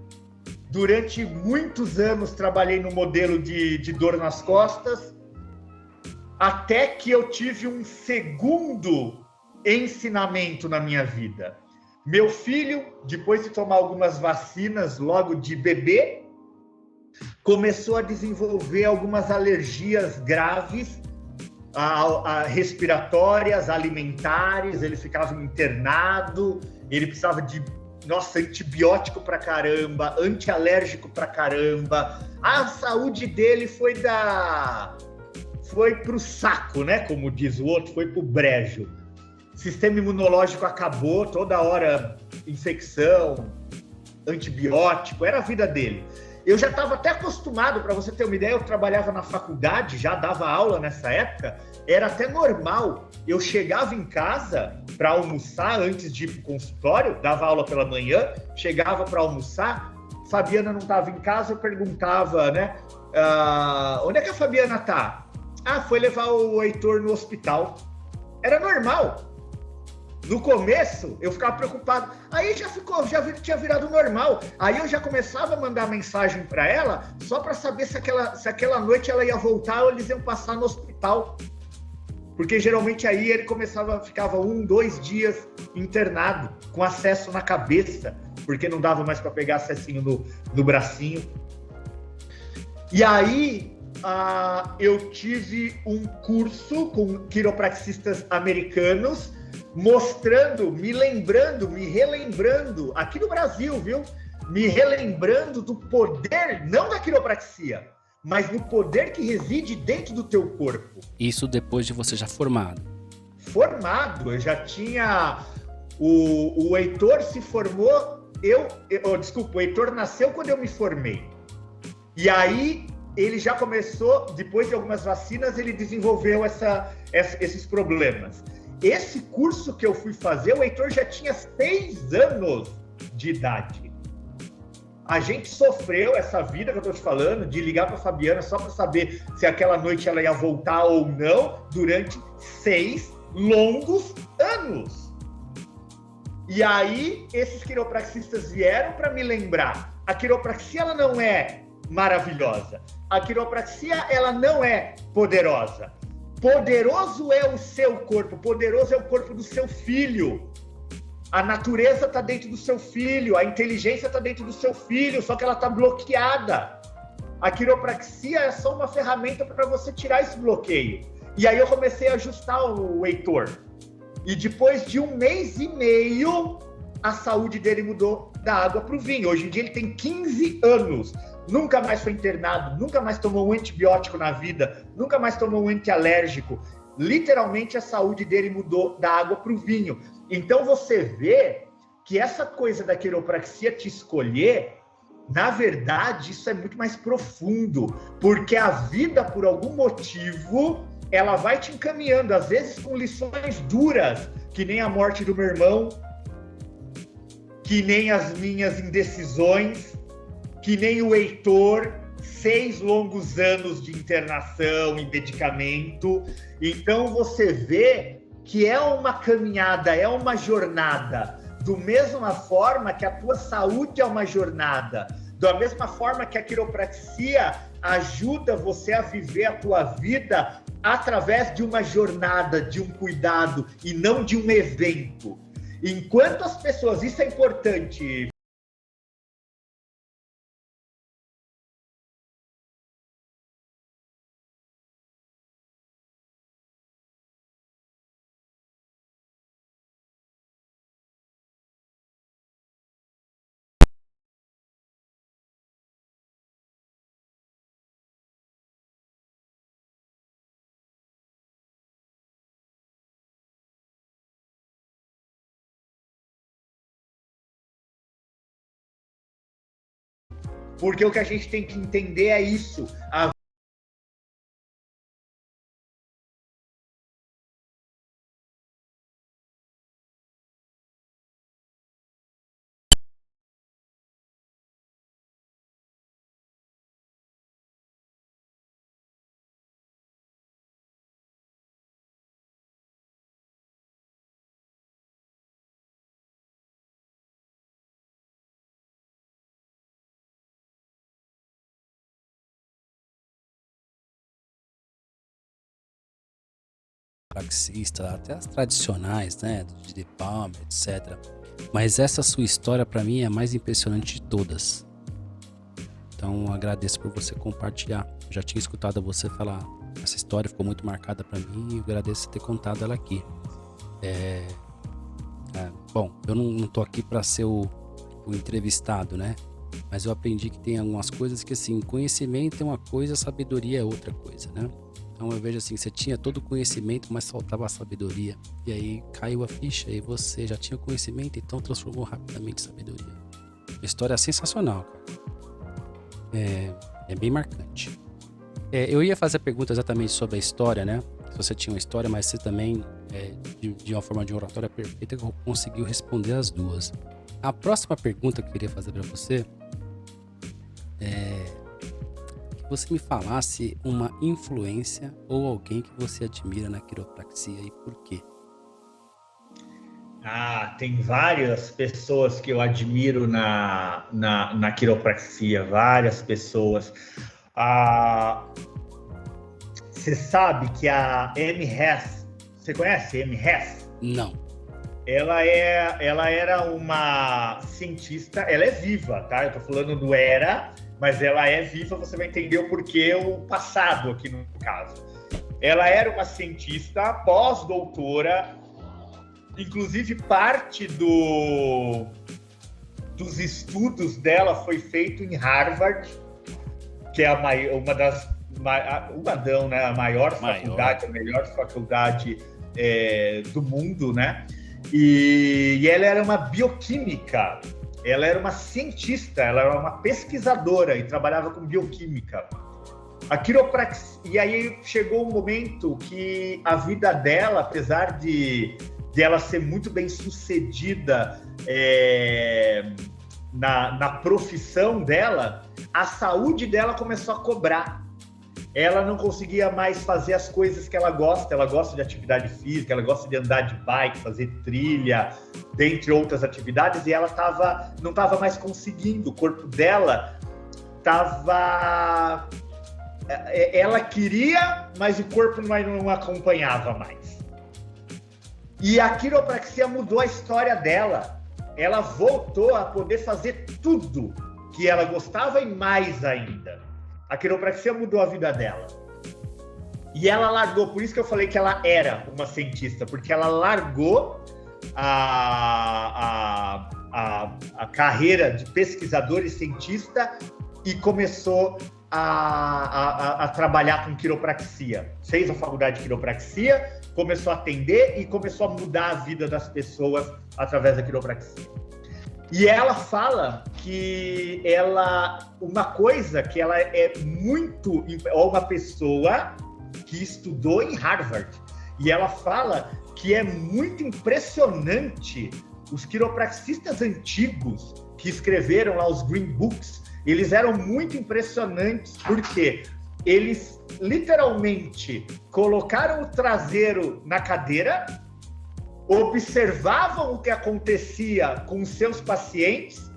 Speaker 2: Durante muitos anos trabalhei no modelo de dor nas costas, até que eu tive um segundo ensinamento na minha vida. Meu filho, depois de tomar algumas vacinas logo de bebê, começou a desenvolver algumas alergias graves, respiratórias, alimentares. Ele ficava internado, ele precisava de antibiótico pra caramba, antialérgico pra caramba. A saúde dele foi pro saco, né? Como diz o outro, foi pro brejo. Sistema imunológico acabou, toda hora infecção, antibiótico, era a vida dele. Eu já estava até acostumado, para você ter uma ideia, eu trabalhava na faculdade, já dava aula nessa época, era até normal. Eu chegava em casa para almoçar antes de ir para o consultório, dava aula pela manhã, chegava para almoçar, Fabiana não estava em casa, eu perguntava, né? Onde é que a Fabiana tá? Foi levar o Heitor no hospital. Era normal. No começo, eu ficava preocupado. Aí já tinha virado normal. Aí eu já começava a mandar mensagem para ela, só para saber se aquela noite ela ia voltar ou eles iam passar no hospital. Porque geralmente aí ele ficava 1-2 dias internado, com acesso na cabeça, porque não dava mais para pegar acessinho no bracinho. E aí eu tive um curso com quiropraxistas americanos, mostrando, me relembrando, aqui no Brasil, viu? Me relembrando do poder, não da quiropraxia, mas do poder que reside dentro do teu corpo.
Speaker 1: Isso depois de você já formado?
Speaker 2: Formado, eu já tinha... O Heitor se formou, o Heitor nasceu quando eu me formei. E aí, ele já começou, depois de algumas vacinas, ele desenvolveu esses problemas. Esse curso que eu fui fazer, o Heitor já tinha 6 anos de idade. A gente sofreu essa vida que eu tô te falando, de ligar pra Fabiana só para saber se aquela noite ela ia voltar ou não, durante 6 longos anos. E aí, esses quiropraxistas vieram para me lembrar, a quiropraxia ela não é maravilhosa, a quiropraxia ela não é poderosa. Poderoso é o seu corpo, poderoso é o corpo do seu filho. A natureza está dentro do seu filho, a inteligência está dentro do seu filho, só que ela está bloqueada. A quiropraxia é só uma ferramenta para você tirar esse bloqueio. E aí eu comecei a ajustar o Heitor. E depois de 1 mês e meio, a saúde dele mudou da água para o vinho. Hoje em dia ele tem 15 anos. Nunca mais foi internado, nunca mais tomou um antibiótico na vida, nunca mais tomou um antialérgico. Literalmente a saúde dele mudou da água para o vinho. Então você vê que essa coisa da quiropraxia te escolher, na verdade, isso é muito mais profundo, porque a vida, por algum motivo, ela vai te encaminhando, às vezes com lições duras, que nem a morte do meu irmão, que nem as minhas indecisões, que nem o Heitor, 6 longos anos de internação e medicamento. Então você vê que é uma caminhada, é uma jornada, do mesma forma que a tua saúde é uma jornada, da mesma forma que a quiropraxia ajuda você a viver a tua vida através de uma jornada, de um cuidado e não de um evento. Enquanto as pessoas, isso é importante. Porque o que a gente tem que entender é isso.
Speaker 1: Praxista, até as tradicionais, né, de The Palmer, etc. Mas essa sua história para mim é a mais impressionante de todas. Então agradeço por você compartilhar. Eu já tinha escutado você falar essa história, ficou muito marcada para mim e eu agradeço ter contado ela aqui. Bom, eu não tô aqui para ser o entrevistado, né? Mas eu aprendi que tem algumas coisas que assim, conhecimento é uma coisa, sabedoria é outra coisa, né? Então eu vejo assim, você tinha todo o conhecimento, mas faltava a sabedoria. E aí caiu a ficha e você já tinha conhecimento, então transformou rapidamente em sabedoria. A história é sensacional, cara. É bem marcante. Eu ia fazer a pergunta exatamente sobre a história, né? Se você tinha uma história, mas você também, de uma forma de oratória perfeita, conseguiu responder as duas. A próxima pergunta que eu queria fazer para você é que você me falasse uma influência ou alguém que você admira na quiropraxia e por quê?
Speaker 2: Tem várias pessoas que eu admiro na quiropraxia, várias pessoas. Você sabe que a Amy Hess, você conhece a Amy Hess?
Speaker 1: Não.
Speaker 2: Ela era uma cientista, ela é viva, tá? Eu tô falando do era, mas ela é viva, você vai entender o porquê, o passado aqui no caso. Ela era uma cientista pós-doutora, inclusive parte dos estudos dela foi feito em Harvard, que é a maior faculdade, a melhor faculdade do mundo, né? E ela era uma bioquímica, ela era uma cientista, ela era uma pesquisadora e trabalhava com bioquímica. A quiropraxia, e aí chegou um momento que a vida dela, apesar de ela ser muito bem sucedida na profissão dela, a saúde dela começou a cobrar. ela não conseguia mais fazer as coisas que ela gosta de atividade física, ela gosta de andar de bike, fazer trilha, dentre outras atividades, e ela não estava mais conseguindo, o corpo dela estava... Ela queria, mas o corpo não acompanhava mais. E a quiropraxia mudou a história dela. Ela voltou a poder fazer tudo que ela gostava e mais ainda. A quiropraxia mudou a vida dela. E ela largou, por isso que eu falei que ela era uma cientista, porque ela largou a carreira de pesquisadora e cientista e começou a trabalhar com quiropraxia. Fez a faculdade de quiropraxia, começou a atender e começou a mudar a vida das pessoas através da quiropraxia. E ela fala que uma coisa que ela é muito... uma pessoa que estudou em Harvard. E ela fala que é muito impressionante os quiropraxistas antigos que escreveram lá os Green Books, eles eram muito impressionantes porque eles literalmente colocaram o traseiro na cadeira, observavam o que acontecia com seus pacientes,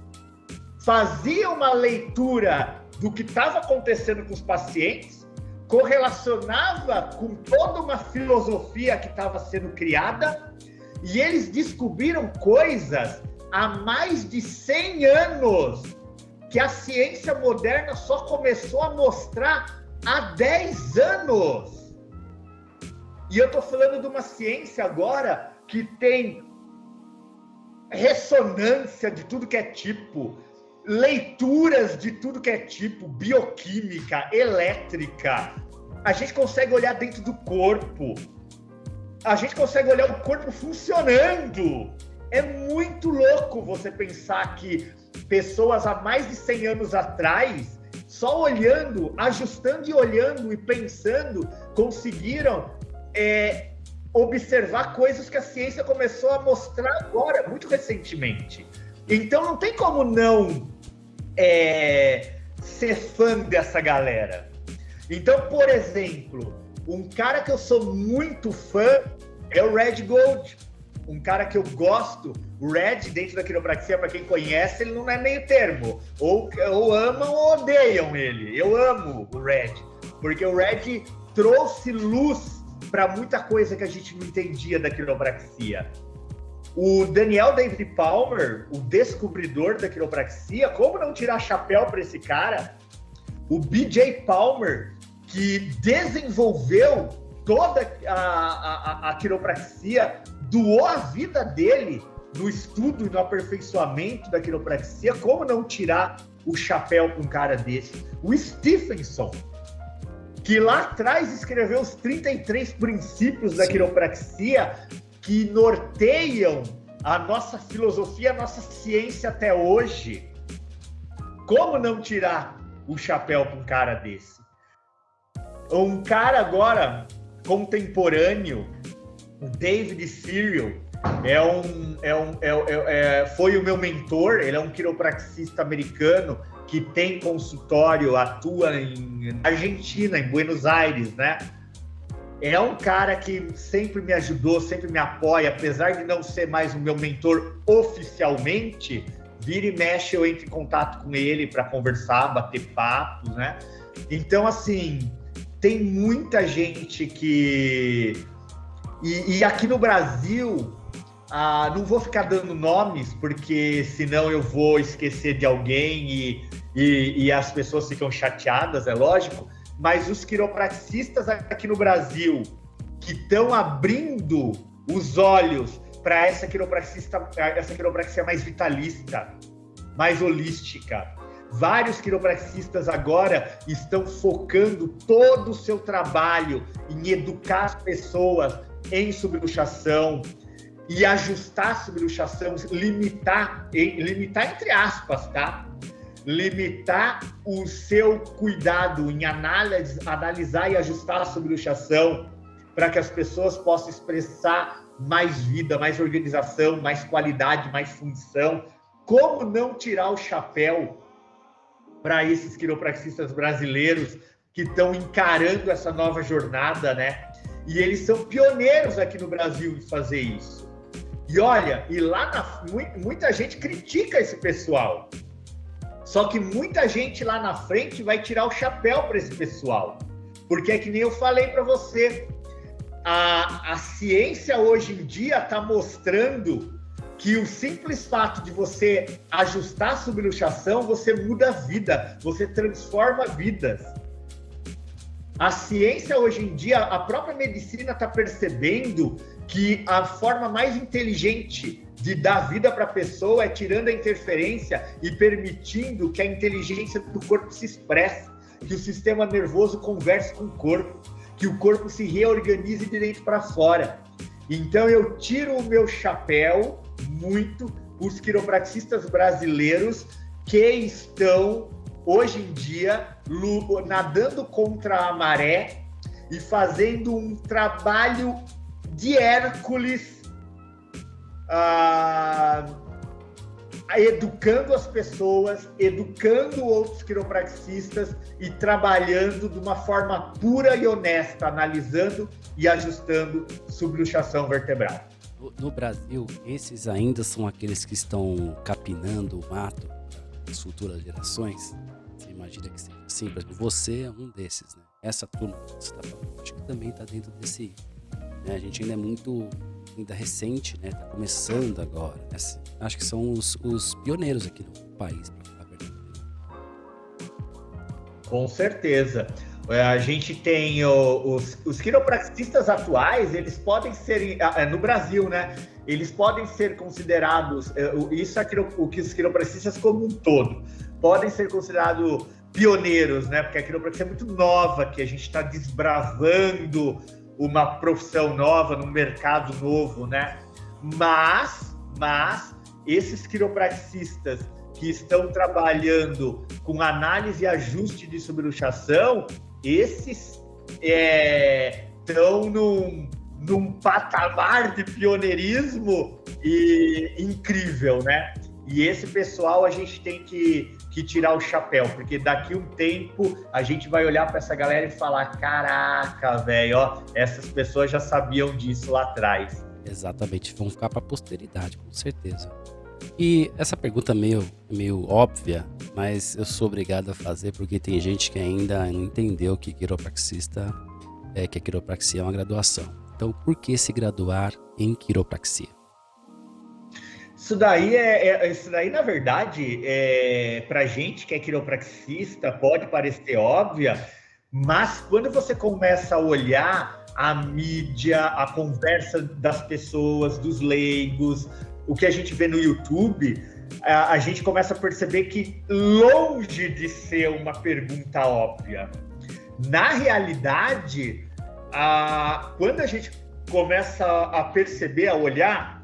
Speaker 2: faziam uma leitura do que estava acontecendo com os pacientes, correlacionava com toda uma filosofia que estava sendo criada, e eles descobriram coisas há mais de 100 anos que a ciência moderna só começou a mostrar há 10 anos. E eu estou falando de uma ciência agora que tem ressonância de tudo que é tipo, leituras de tudo que é tipo, bioquímica, elétrica. A gente consegue olhar dentro do corpo. A gente consegue olhar o corpo funcionando. É muito louco você pensar que pessoas há mais de 100 anos atrás, só olhando, ajustando e olhando e pensando, conseguiram observar coisas que a ciência começou a mostrar agora, muito recentemente. Então não tem como não ser fã dessa galera. Então, por exemplo, um cara que eu sou muito fã é o Red Gold. Um cara que eu gosto, o Red, dentro da quiropraxia, para quem conhece, ele não é meio termo. Ou amam ou odeiam ele. Eu amo o Red, porque o Red trouxe luz para muita coisa que a gente não entendia da quiropraxia. O Daniel David Palmer, o descobridor da quiropraxia, como não tirar chapéu para esse cara? O BJ Palmer, que desenvolveu toda a quiropraxia, doou a vida dele no estudo e no aperfeiçoamento da quiropraxia, como não tirar o chapéu para um cara desse? O Stephenson, que lá atrás escreveu os 33 princípios da quiropraxia que norteiam a nossa filosofia, a nossa ciência até hoje. Como não tirar o chapéu para um cara desse? Um cara agora contemporâneo, o David Cyril, foi o meu mentor. Ele é um quiropraxista americano que tem consultório, atua em Argentina, em Buenos Aires, né? É um cara que sempre me ajudou, sempre me apoia, apesar de não ser mais o meu mentor oficialmente. Vira e mexe, eu entro em contato com ele para conversar, bater papo, né? Então, assim, tem muita gente que... E aqui no Brasil, não vou ficar dando nomes, porque senão eu vou esquecer de alguém e as pessoas ficam chateadas, é lógico, mas os quiropraxistas aqui no Brasil que estão abrindo os olhos para essa quiropraxia mais vitalista, mais holística. Vários quiropraxistas agora estão focando todo o seu trabalho em educar as pessoas em subluxação e ajustar a subluxação, limitar entre aspas, tá? Limitar o seu cuidado em analisar e ajustar a subluxação para que as pessoas possam expressar mais vida, mais organização, mais qualidade, mais função. Como não tirar o chapéu para esses quiropraxistas brasileiros que estão encarando essa nova jornada, né? E eles são pioneiros aqui no Brasil em fazer isso. E olha, muita gente critica esse pessoal. Só que muita gente lá na frente vai tirar o chapéu para esse pessoal. Porque é que nem eu falei para você, a ciência hoje em dia está mostrando que o simples fato de você ajustar a subluxação, você muda a vida, você transforma vidas. A ciência hoje em dia, a própria medicina está percebendo que a forma mais inteligente de dar vida para a pessoa é tirando a interferência e permitindo que a inteligência do corpo se expresse, que o sistema nervoso converse com o corpo, que o corpo se reorganize de dentro para fora. Então eu tiro o meu chapéu muito os quiropraxistas brasileiros que estão hoje em dia nadando contra a maré e fazendo um trabalho de Hércules, educando as pessoas, educando outros quiropraxistas e trabalhando de uma forma pura e honesta, analisando e ajustando subluxação vertebral.
Speaker 1: No Brasil, esses ainda são aqueles que estão capinando o mato das futuras gerações? Você imagina que seja assim? Por exemplo, você é um desses, né? Essa turma que você está falando, acho que também está dentro desse... Né? A gente ainda é muito... ainda recente, né? Tá começando agora. Né? Acho que são os pioneiros aqui no país, para falar a verdade.
Speaker 2: Com certeza. A gente tem os quiropraxistas atuais, eles podem ser, no Brasil, né? Eles podem ser considerados, isso é o que os quiropraxistas como um todo, podem ser considerados pioneiros, né? Porque a quiropraxia é muito nova, que a gente está desbravando uma profissão nova, num mercado novo, né? Mas esses quiropraxistas que estão trabalhando com análise e ajuste de subluxação, esses estão num patamar de pioneirismo incrível, né? E esse pessoal a gente tem que tirar o chapéu, porque daqui um tempo a gente vai olhar para essa galera e falar: caraca, velho, ó, essas pessoas já sabiam disso lá atrás.
Speaker 1: Exatamente, vão ficar para a posteridade, com certeza. E essa pergunta meio óbvia, mas eu sou obrigado a fazer porque tem gente que ainda não entendeu que que a quiropraxia é uma graduação. Então, por que se graduar em quiropraxia?
Speaker 2: Isso daí, na verdade, pra gente que é quiropraxista, pode parecer óbvia, mas quando você começa a olhar a mídia, a conversa das pessoas, dos leigos, o que a gente vê no YouTube, a gente começa a perceber que longe de ser uma pergunta óbvia. Na realidade, quando a gente começa a perceber, a olhar,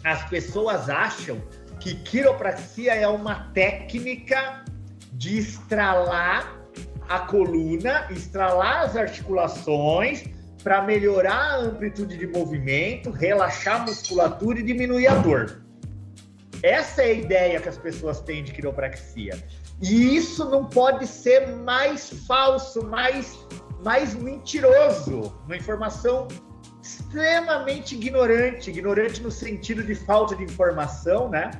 Speaker 2: as pessoas acham que quiropraxia é uma técnica de estralar a coluna, estralar as articulações para melhorar a amplitude de movimento, relaxar a musculatura e diminuir a dor. Essa é a ideia que as pessoas têm de quiropraxia. E isso não pode ser mais falso, mais mentiroso, uma informação extremamente ignorante no sentido de falta de informação, né?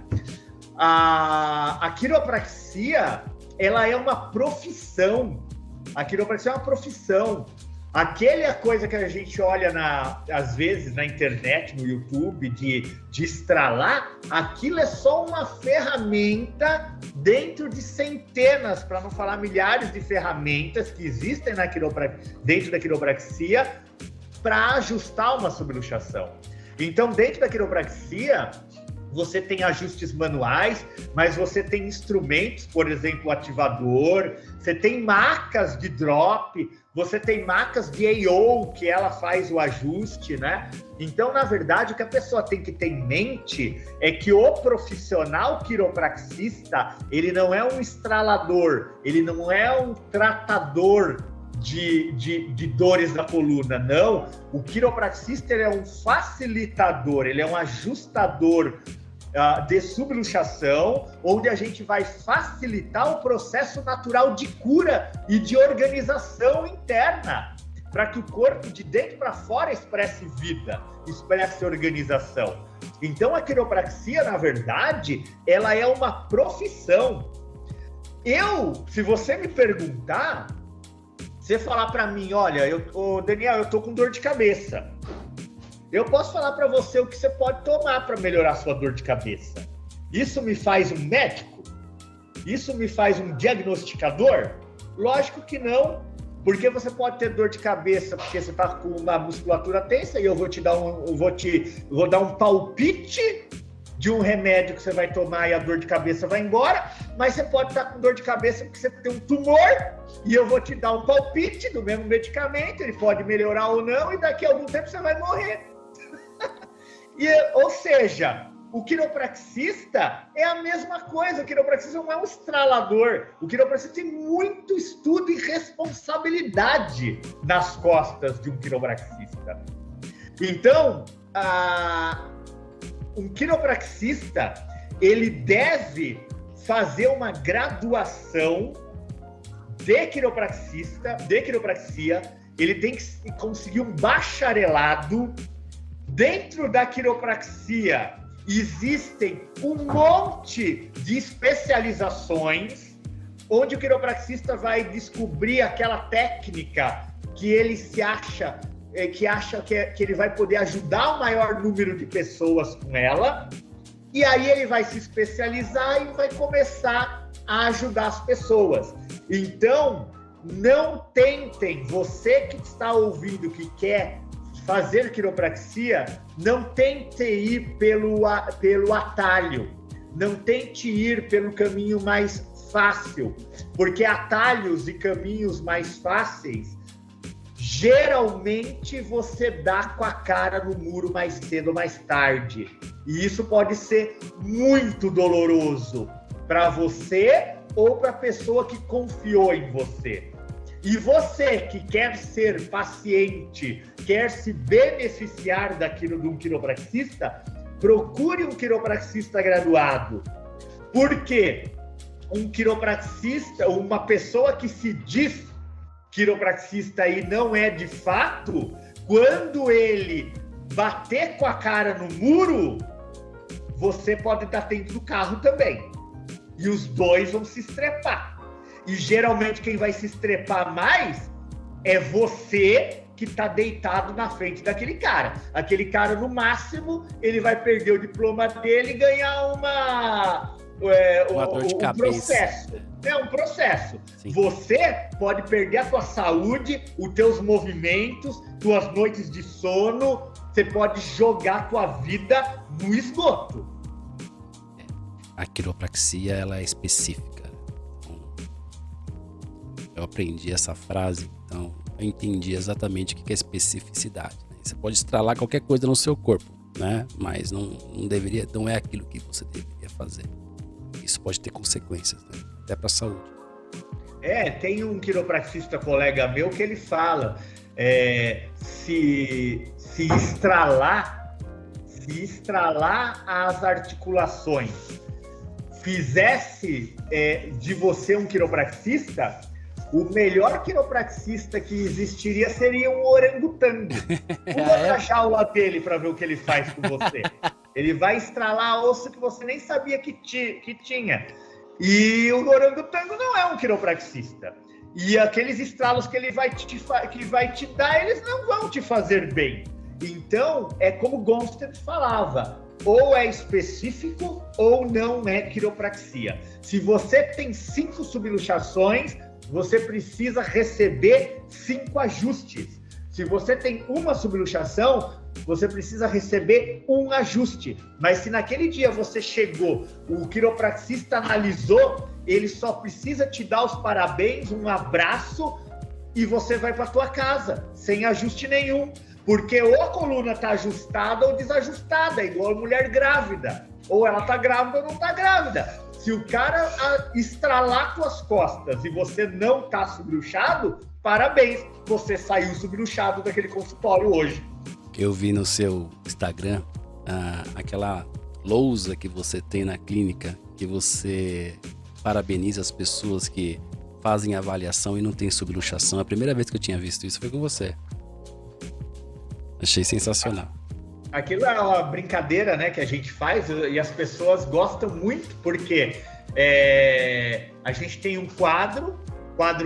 Speaker 2: A quiropraxia, ela é uma profissão. A quiropraxia é uma profissão. Aquela coisa que a gente olha às vezes na internet, no YouTube, de estralar, aquilo é só uma ferramenta dentro de centenas, para não falar milhares de ferramentas que existem dentro da quiropraxia para ajustar uma subluxação. Então, dentro da quiropraxia, você tem ajustes manuais, mas você tem instrumentos, por exemplo, o ativador, você tem macas de drop, você tem macas de AO, que ela faz o ajuste, né? Então, na verdade, o que a pessoa tem que ter em mente é que o profissional quiropraxista, ele não é um estralador, ele não é um tratador de dores da coluna, não. O quiropraxista, ele é um facilitador, ele é um ajustador de subluxação, onde a gente vai facilitar o processo natural de cura e de organização interna, para que o corpo de dentro para fora expresse vida, expresse organização. Então, a quiropraxia, na verdade, ela é uma profissão. Se você me perguntar, você falar para mim, olha, Daniel, eu tô com dor de cabeça. Eu posso falar para você o que você pode tomar para melhorar a sua dor de cabeça. Isso me faz um médico? Isso me faz um diagnosticador? Lógico que não, porque você pode ter dor de cabeça porque você está com uma musculatura tensa e eu vou dar um palpite de um remédio que você vai tomar e a dor de cabeça vai embora, mas você pode estar com dor de cabeça porque você tem um tumor e eu vou te dar um palpite do mesmo medicamento, ele pode melhorar ou não e daqui a algum tempo você vai morrer. Ou seja, o quiropraxista é a mesma coisa. O quiropraxista não é um estralador. O quiropraxista tem muito estudo e responsabilidade nas costas de um quiropraxista. Então, um quiropraxista, ele deve fazer uma graduação de quiropraxia, ele tem que conseguir um bacharelado. Dentro da quiropraxia existem um monte de especializações, onde o quiropraxista vai descobrir aquela técnica que ele acha que ele vai poder ajudar o maior número de pessoas com ela, e aí ele vai se especializar e vai começar a ajudar as pessoas. Então, não tentem, você que está ouvindo, que quer fazer quiropraxia, não tente ir pelo atalho, não tente ir pelo caminho mais fácil, porque atalhos e caminhos mais fáceis, geralmente você dá com a cara no muro mais cedo ou mais tarde, e isso pode ser muito doloroso para você ou para a pessoa que confiou em você. E você que quer ser paciente, quer se beneficiar daquilo de um quiropraxista, procure um quiropraxista graduado. Porque um quiropraxista, uma pessoa que se diz quiropraxista e não é de fato, quando ele bater com a cara no muro, você pode estar dentro do carro também. E os dois vão se estrepar. E geralmente quem vai se estrepar mais é você que está deitado na frente daquele cara. Aquele cara, no máximo, ele vai perder o diploma dele e ganhar uma dor de cabeça. Processo. É um processo. Sim. Você pode perder a tua saúde, os teus movimentos, tuas noites de sono. Você pode jogar a tua vida no esgoto.
Speaker 1: A quiropraxia, ela é específica. Eu aprendi essa frase, então eu entendi exatamente o que é especificidade. Né? Você pode estralar qualquer coisa no seu corpo, né? Mas não é aquilo que você deveria fazer. Isso pode ter consequências, né? Até para a saúde.
Speaker 2: Tem um quiropraxista colega meu que ele fala, se estralar as articulações fizesse de você um quiropraxista, o melhor quiropraxista que existiria seria um orangotango. Vamos na jaula dele para ver o que ele faz com você. Ele vai estralar osso que você nem sabia que tinha. E o orangotango não é um quiropraxista. E aqueles estralos que ele vai te dar, eles não vão te fazer bem. Então, é como Gonstead falava, ou é específico ou não é quiropraxia. Se você tem 5 subluxações, você precisa receber 5 ajustes. Se você tem uma subluxação, você precisa receber um ajuste. Mas se naquele dia você chegou, o quiropraxista analisou, ele só precisa te dar os parabéns, um abraço e você vai para tua casa, sem ajuste nenhum. Porque ou a coluna está ajustada ou desajustada, igual a mulher grávida. Ou ela está grávida ou não está grávida. Se o cara estralar tuas costas e você não está subluxado, parabéns, você saiu subluxado daquele consultório hoje.
Speaker 1: Eu vi no seu Instagram aquela lousa que você tem na clínica, que você parabeniza as pessoas que fazem avaliação e não tem subluxação. A primeira vez que eu tinha visto isso foi com você. Achei sensacional.
Speaker 2: Aquilo é uma brincadeira, né, que a gente faz e as pessoas gostam muito, porque a gente tem um quadro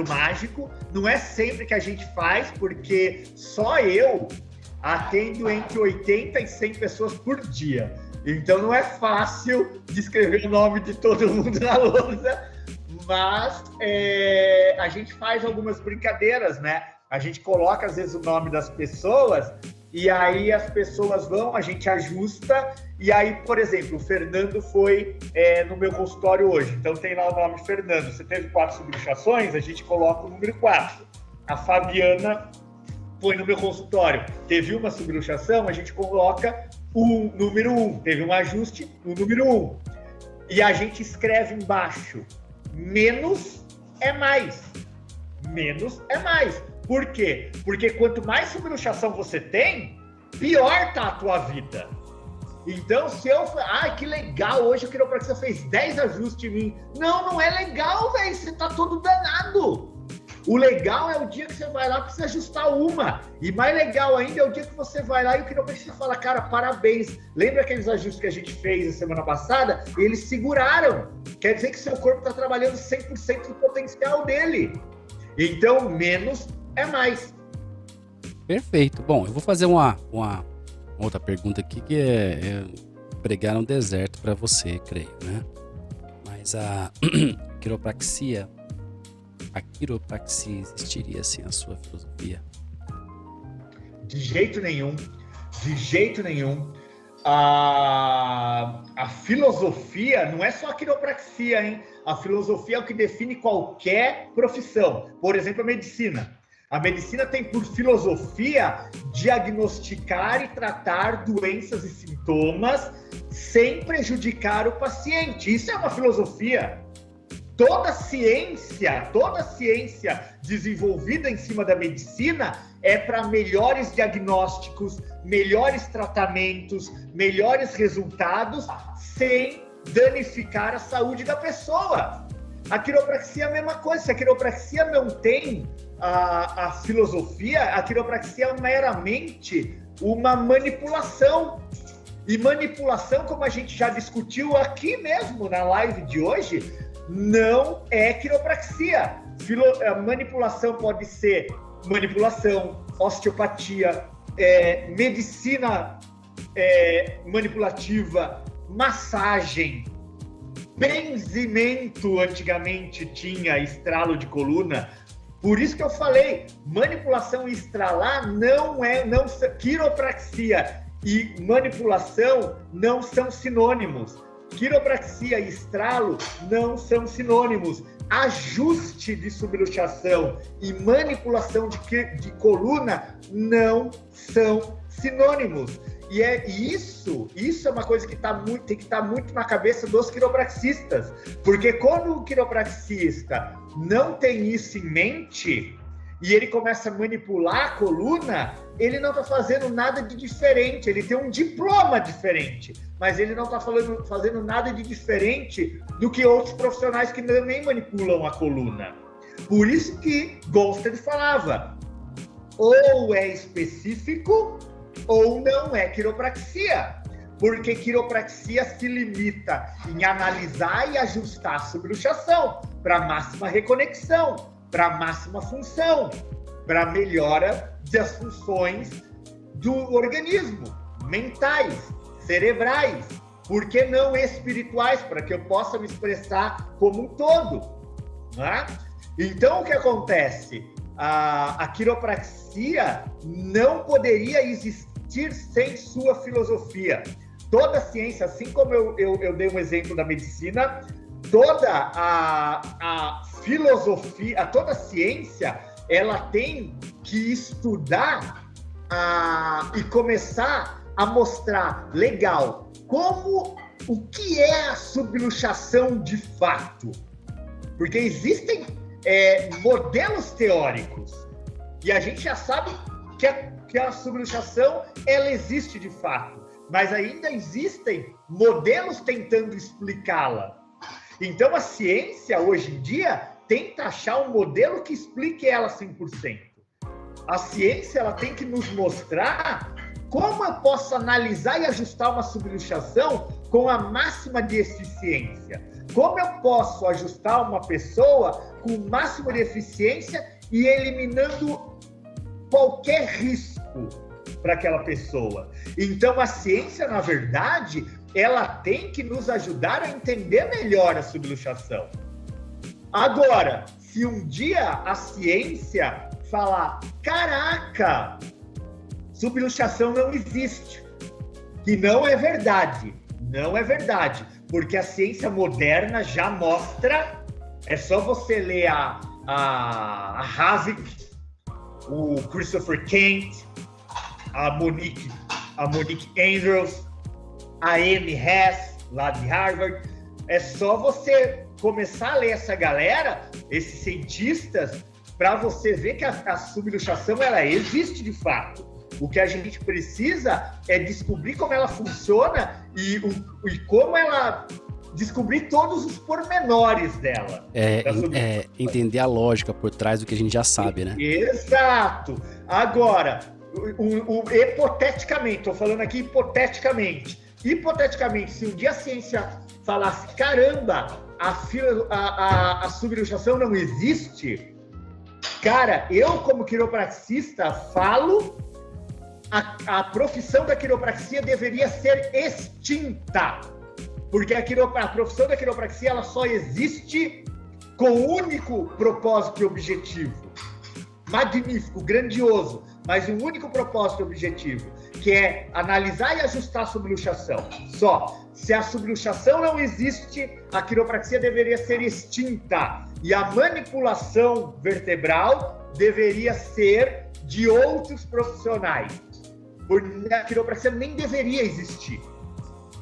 Speaker 2: mágico, não é sempre que a gente faz, porque só eu atendo entre 80 e 100 pessoas por dia. Então não é fácil de escrever o nome de todo mundo na lousa, mas a gente faz algumas brincadeiras, né? A gente coloca, às vezes, o nome das pessoas e aí as pessoas vão, a gente ajusta. E aí, por exemplo, o Fernando foi no meu consultório hoje. Então tem lá o nome Fernando. Você teve 4 subluxações, a gente coloca o número 4. A Fabiana foi no meu consultório. Teve uma subluxação, a gente coloca o número 1. Teve um ajuste, o número 1. E a gente escreve embaixo: menos é mais. Menos é mais. Por quê? Porque quanto mais subluxação você tem, pior tá a tua vida. Então, se eu... que legal, hoje o quiropraxia fez 10 ajustes em mim. Não é legal, velho. Você tá todo danado. O legal é o dia que você vai lá para você ajustar uma. E mais legal ainda é o dia que você vai lá e o quiropraxia fala: cara, parabéns. Lembra aqueles ajustes que a gente fez a semana passada? Eles seguraram. Quer dizer que seu corpo está trabalhando 100% do potencial dele. Então, menos é mais.
Speaker 1: Perfeito. Bom, eu vou fazer uma outra pergunta aqui, que é pregar um deserto para você, creio, né? Mas a quiropraxia existiria sem a sua filosofia?
Speaker 2: De jeito nenhum. De jeito nenhum. A filosofia não é só a quiropraxia, hein? A filosofia é o que define qualquer profissão. Por exemplo, a medicina. A medicina tem por filosofia diagnosticar e tratar doenças e sintomas sem prejudicar o paciente. Isso é uma filosofia. Toda ciência desenvolvida em cima da medicina é para melhores diagnósticos, melhores tratamentos, melhores resultados, sem danificar a saúde da pessoa. A quiropraxia é a mesma coisa. Se a quiropraxia não tem a filosofia, a quiropraxia é meramente uma manipulação. E manipulação, como a gente já discutiu aqui mesmo na live de hoje, não é quiropraxia. Manipulação pode ser manipulação, osteopatia, medicina manipulativa, massagem, benzimento. Antigamente tinha estralo de coluna. Por isso que eu falei, manipulação e estralar quiropraxia e manipulação não são sinônimos. Quiropraxia e estralo não são sinônimos. Ajuste de subluxação e manipulação de coluna não são sinônimos. E isso é uma coisa que tem que estar muito na cabeça dos quiropraxistas. Porque quando o quiropraxista não tem isso em mente e ele começa a manipular a coluna, ele não está fazendo nada de diferente. Ele tem um diploma diferente, mas ele não está fazendo nada de diferente do que outros profissionais que também manipulam a coluna. Por isso que Goldstein falava: ou é específico ou não é quiropraxia. Porque quiropraxia se limita em analisar e ajustar a subluxação para máxima reconexão, para máxima função, para melhora das funções do organismo, mentais, cerebrais, por que não espirituais, para que eu possa me expressar como um todo, né? Então, o que acontece? A quiropraxia não poderia existir sem sua filosofia. Toda a ciência, assim como eu dei um exemplo da medicina, toda a filosofia, toda a ciência, ela tem que estudar e começar a mostrar, legal, o que é a subluxação de fato. Porque existem modelos teóricos e a gente já sabe que a subluxação, ela existe de fato. mas ainda existem modelos tentando explicá-la. Então, a ciência, hoje em dia, tenta achar um modelo que explique ela 100%. A ciência ela tem que nos mostrar como eu posso analisar e ajustar uma subluxação com a máxima de eficiência. Como eu posso ajustar uma pessoa com o máximo de eficiência e eliminando qualquer risco para aquela pessoa. Então, a ciência, na verdade, ela tem que nos ajudar a entender melhor a subluxação. Agora, se um dia a ciência falar, caraca, subluxação não existe, que não é verdade, porque a ciência moderna já mostra, é só você ler a Havik, o Christopher Kent, a Monique Andrews, a Amy Hess, lá de Harvard, é só você começar a ler essa galera, esses cientistas, para você ver que a subluxação ela existe de fato. O que a gente precisa é descobrir como ela funciona e como ela descobrir todos os pormenores dela.
Speaker 1: Entender a lógica por trás do que a gente já sabe, né?
Speaker 2: Exato. Agora, hipoteticamente, estou falando aqui hipoteticamente, se um dia a ciência falasse, caramba, a subluxação não existe, cara, eu como quiropraxista falo, a profissão da quiropraxia deveria ser extinta, porque a profissão da quiropraxia ela só existe com o único propósito e objetivo, magnífico, grandioso, mas um único propósito e objetivo, que é analisar e ajustar a subluxação. Só. Se a subluxação não existe, a quiropraxia deveria ser extinta e a manipulação vertebral deveria ser de outros profissionais. Porque a quiropraxia nem deveria existir.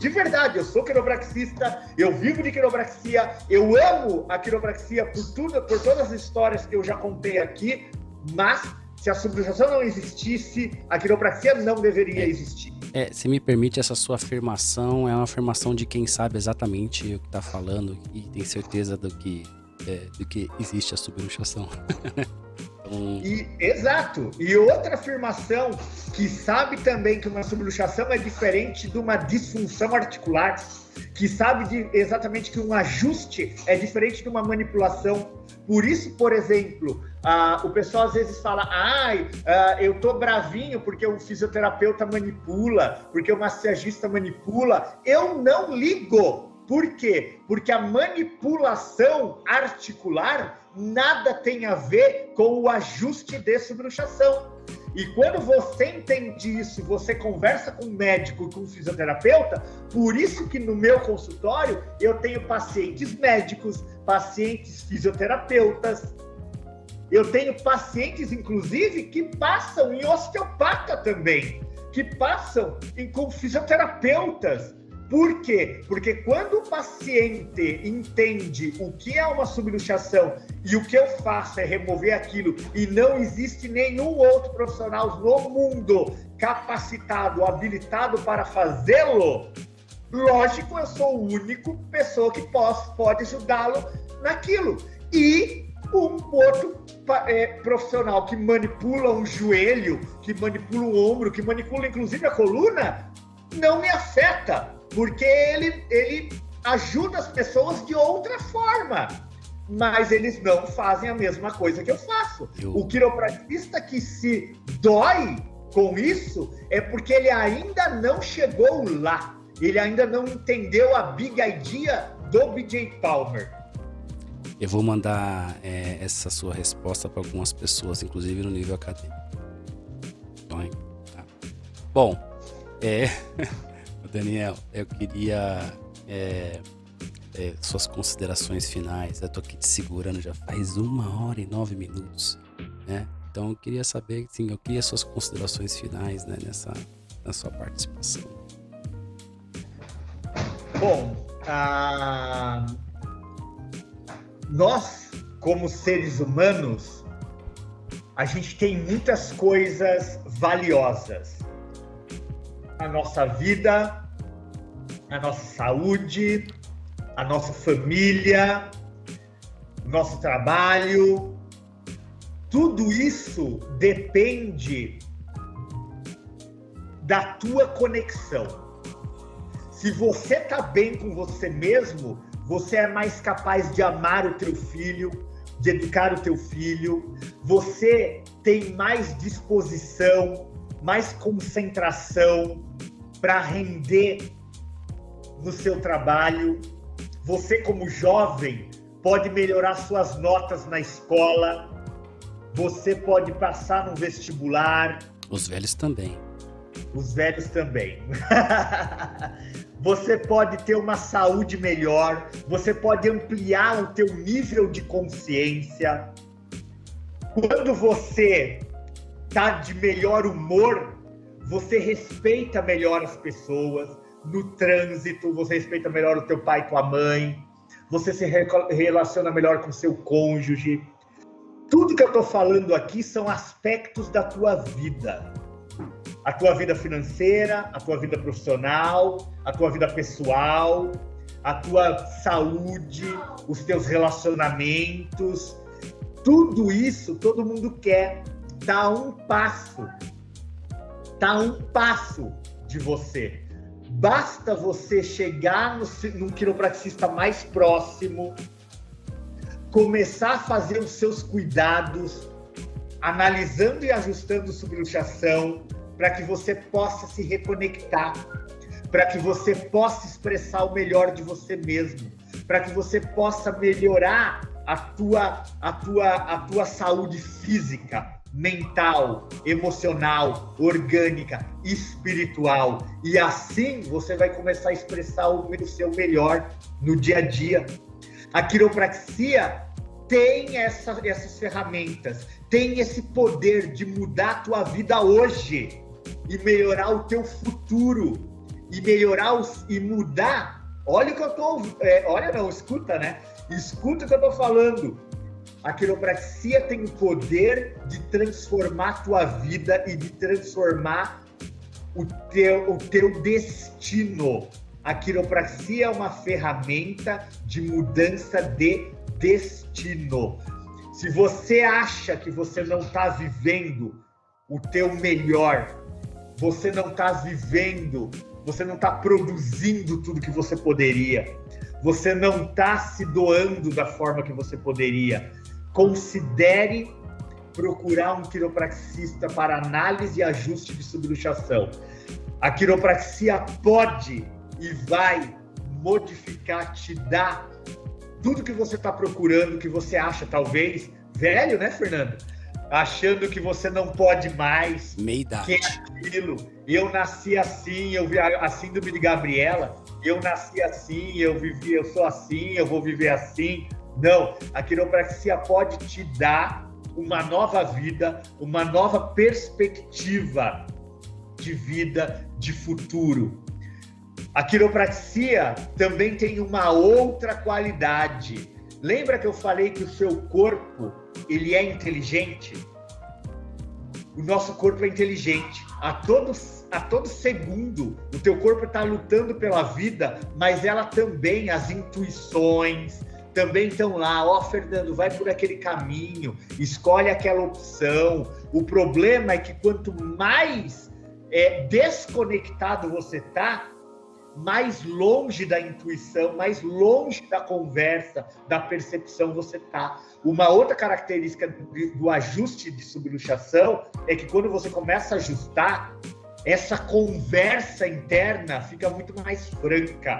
Speaker 2: De verdade, eu sou quiropraxista, eu vivo de quiropraxia, eu amo a quiropraxia por todas as histórias que eu já contei aqui, mas se a subluxação não existisse, a quiropraxia não deveria existir.
Speaker 1: Se me permite, essa sua afirmação é uma afirmação de quem sabe exatamente o que está falando e tem certeza do que existe a subluxação.
Speaker 2: Exato. E outra afirmação que sabe também que uma subluxação é diferente de uma disfunção articular, que sabe exatamente que um ajuste é diferente de uma manipulação. Por isso, por exemplo, o pessoal às vezes fala, eu tô bravinho porque o fisioterapeuta manipula, porque o massagista manipula. Eu não ligo. Por quê? Porque a manipulação articular nada tem a ver com o ajuste de subluxação. E quando você entende isso, você conversa com um médico, com um fisioterapeuta, por isso que no meu consultório eu tenho pacientes médicos, pacientes fisioterapeutas, eu tenho pacientes, inclusive, que passam em osteopata também, que passam com fisioterapeutas. Por quê? Porque quando o paciente entende o que é uma subluxação e o que eu faço é remover aquilo e não existe nenhum outro profissional no mundo capacitado, habilitado para fazê-lo, lógico, eu sou o único pessoa que pode ajudá-lo naquilo. E um outro profissional que manipula um joelho, que manipula o ombro, que manipula inclusive a coluna, não me afeta. Porque ele ajuda as pessoas de outra forma, mas eles não fazem a mesma coisa que eu faço. O quiropraxista que se dói com isso é porque ele ainda não chegou lá, ele ainda não entendeu a big idea do BJ Palmer.
Speaker 1: Eu vou mandar essa sua resposta para algumas pessoas, inclusive no nível acadêmico. Tá. Bom, Daniel, eu queria suas considerações finais. Eu tô aqui te segurando já faz 1h09, né? Então eu queria saber, sim, eu queria suas considerações finais, né, na sua participação.
Speaker 2: Bom, nós, como seres humanos, a gente tem muitas coisas valiosas. a nossa vida, a nossa saúde, a nossa família, o nosso trabalho. Tudo isso depende da tua conexão. Se você está bem com você mesmo, você é mais capaz de amar o teu filho, de educar o teu filho, você tem mais disposição, mais concentração para render no seu trabalho. Você, como jovem, pode melhorar suas notas na escola, você pode passar no vestibular.
Speaker 1: Os velhos também.
Speaker 2: Os velhos também. Você pode ter uma saúde melhor, você pode ampliar o teu nível de consciência. Quando você está de melhor humor, você respeita melhor as pessoas. No trânsito, você respeita melhor o teu pai e tua mãe. Você se relaciona melhor com seu cônjuge. Tudo que eu estou falando aqui são aspectos da tua vida. A tua vida financeira, a tua vida profissional, a tua vida pessoal, a tua saúde, os teus relacionamentos. Tudo isso, todo mundo quer. Tá a um passo de você. Basta você chegar num quiropraxista mais próximo, começar a fazer os seus cuidados, analisando e ajustando subluxação, para que você possa se reconectar, para que você possa expressar o melhor de você mesmo, para que você possa melhorar a tua saúde física, mental, emocional, orgânica, espiritual. E assim você vai começar a expressar o seu melhor no dia a dia. A quiropraxia tem essas ferramentas, tem esse poder de mudar a tua vida hoje e melhorar o teu futuro e e mudar. Olha o que eu tô, escuta, né? Escuta o que eu tô falando. A quiropraxia tem o poder de transformar a tua vida e de transformar o teu destino. A quiropraxia é uma ferramenta de mudança de destino. Se você acha que você não está vivendo o teu melhor, você não está vivendo, você não está produzindo tudo que você poderia, você não está se doando da forma que você poderia, considere procurar um quiropraxista para análise e ajuste de subluxação. A quiropraxia pode e vai modificar, te dar tudo que você está procurando, que você acha, talvez, velho, né, Fernando? Achando que você não pode mais.
Speaker 1: Meia idade.
Speaker 2: Que é aquilo. Eu nasci assim, eu vi a síndrome de Gabriela, eu nasci assim, eu sou assim, eu vou viver assim. Não, a quiropraxia pode te dar uma nova vida, uma nova perspectiva de vida, de futuro. A quiropraxia também tem uma outra qualidade. Lembra que eu falei que o seu corpo, ele é inteligente? O nosso corpo é inteligente. A todo segundo, o teu corpo está lutando pela vida, mas ela também, as intuições, também estão lá. Ó, Fernando, vai por aquele caminho, escolhe aquela opção. O problema é que quanto mais desconectado você está, mais longe da intuição, mais longe da conversa, da percepção você está. Uma outra característica do ajuste de subluxação é que quando você começa a ajustar, essa conversa interna fica muito mais franca.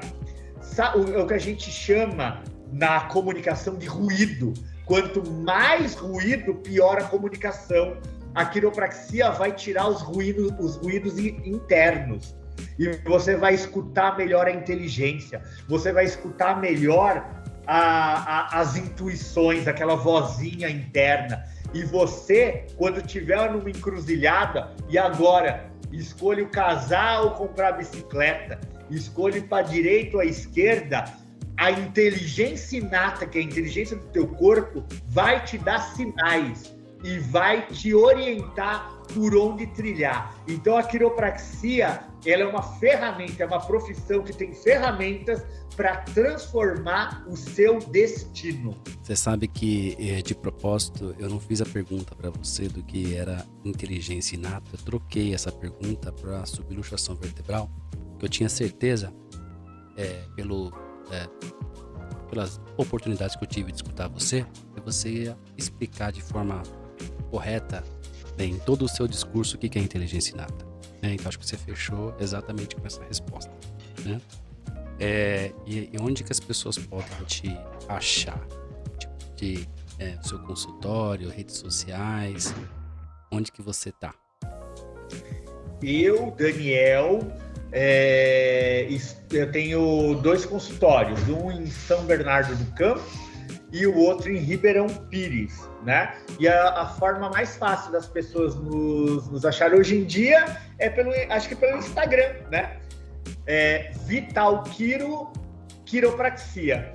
Speaker 2: É o que a gente chama na comunicação de ruído. Quanto mais ruído, pior a comunicação. A quiropraxia vai tirar os ruídos internos. E você vai escutar melhor a inteligência, você vai escutar melhor as intuições, aquela vozinha interna. E você, quando estiver numa encruzilhada, e agora, escolhe casar ou comprar bicicleta, escolhe para a direita ou à esquerda, a inteligência inata, que é a inteligência do teu corpo, vai te dar sinais. e vai te orientar por onde trilhar. Então a quiropraxia, ela é uma ferramenta, é uma profissão que tem ferramentas para transformar o seu destino.
Speaker 1: Você sabe que, de propósito, eu não fiz a pergunta para você do que era inteligência inata. Eu troquei essa pergunta para subluxação vertebral, que eu tinha certeza, pelas oportunidades que eu tive de escutar você, que você ia explicar de forma correta, em todo o seu discurso, o que é inteligência inata. Então acho que você fechou exatamente com essa resposta, né? E onde que as pessoas podem te achar? Tipo, seu consultório, redes sociais, onde que você tá?
Speaker 2: Eu, Daniel, eu tenho 2 consultórios, um em São Bernardo do Campo e o outro em Ribeirão Pires, né? E a forma mais fácil das pessoas nos acharem hoje em dia é pelo Instagram, né? Vital Quiro Quiropraxia.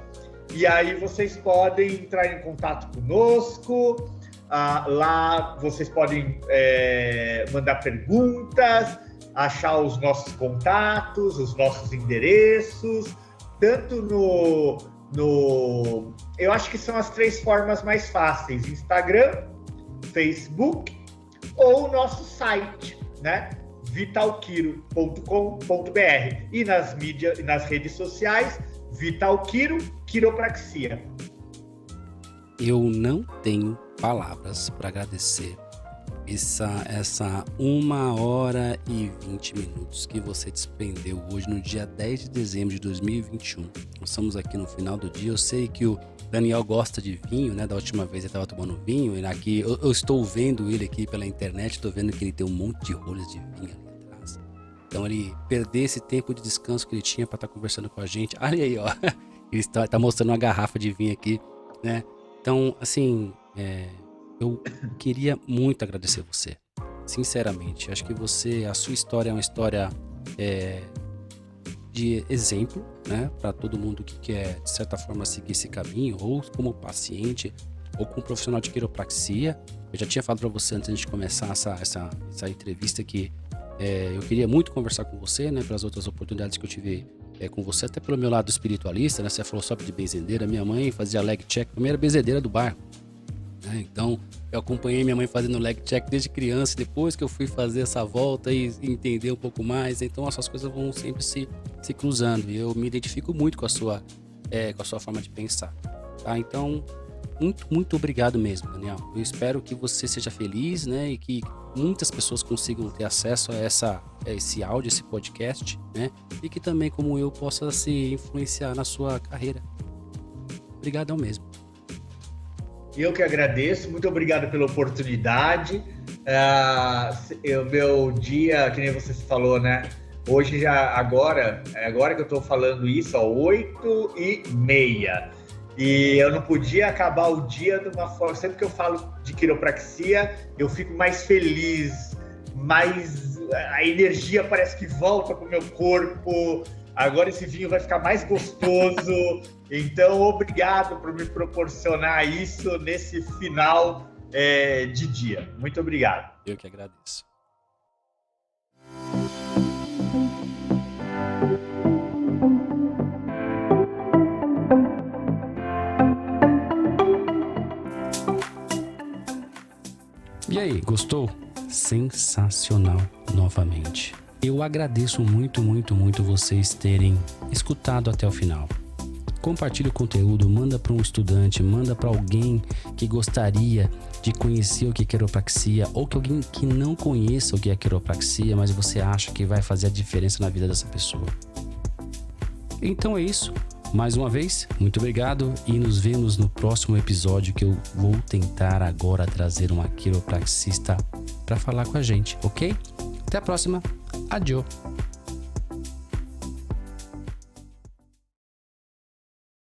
Speaker 2: E aí vocês podem entrar em contato conosco, lá vocês podem mandar perguntas, achar os nossos contatos, os nossos endereços, tanto eu acho que são as 3 formas mais fáceis: Instagram, Facebook ou o nosso site, né? vitalquiro.com.br, e nas redes sociais, Vital Quiro Quiropraxia.
Speaker 1: Eu não tenho palavras para agradecer essa 1h e 20 minutos que você despendeu hoje no dia 10 de dezembro de 2021. Nós estamos aqui no final do dia. Eu sei que o Daniel gosta de vinho, né? Da última vez ele estava tomando vinho, e aqui eu estou vendo ele aqui pela internet, estou vendo que ele tem um monte de rolhas de vinho ali atrás. Então ele perder esse tempo de descanso que ele tinha para estar conversando com a gente. Olha aí, ó. Ele está mostrando uma garrafa de vinho aqui, né? Então, assim, eu queria muito agradecer você, sinceramente. Acho que a sua história é uma história de exemplo, né, para todo mundo que quer, de certa forma, seguir esse caminho, ou como paciente, ou como profissional de quiropraxia. Eu já tinha falado para você antes de começar essa entrevista que eu queria muito conversar com você, né, pelas outras oportunidades que eu tive com você, até pelo meu lado espiritualista, né? Você falou só de benzedeira. Minha mãe fazia leg check, a primeira benzedeira do bairro. Então, eu acompanhei minha mãe fazendo leg check desde criança, depois que eu fui fazer essa volta e entender um pouco mais. Então, essas coisas vão sempre se cruzando, e eu me identifico muito com a sua forma de pensar, tá? Então, muito, muito obrigado mesmo, Daniel. Eu espero que você seja feliz, né? E que muitas pessoas consigam ter acesso a esse áudio, esse podcast, né? E que também, como eu, possa se influenciar na sua carreira. Obrigadão mesmo.
Speaker 2: Eu que agradeço, muito obrigado pela oportunidade. O meu dia, que nem você falou, né? Hoje agora que eu estou falando isso, 8h30. E eu não podia acabar o dia de uma forma. Sempre que eu falo de quiropraxia, eu fico mais feliz, a energia parece que volta pro meu corpo. Agora esse vinho vai ficar mais gostoso. Então, obrigado por me proporcionar isso nesse final de dia. Muito obrigado.
Speaker 1: Eu que agradeço. E aí, gostou? Sensacional novamente. Eu agradeço muito, muito, muito vocês terem escutado até o final. Compartilhe o conteúdo, manda para um estudante, manda para alguém que gostaria de conhecer o que é quiropraxia, ou que alguém que não conheça o que é quiropraxia, mas você acha que vai fazer a diferença na vida dessa pessoa. Então é isso. Mais uma vez, muito obrigado, e nos vemos no próximo episódio, que eu vou tentar agora trazer uma quiropraxista para falar com a gente, ok? Até a próxima. Adiós.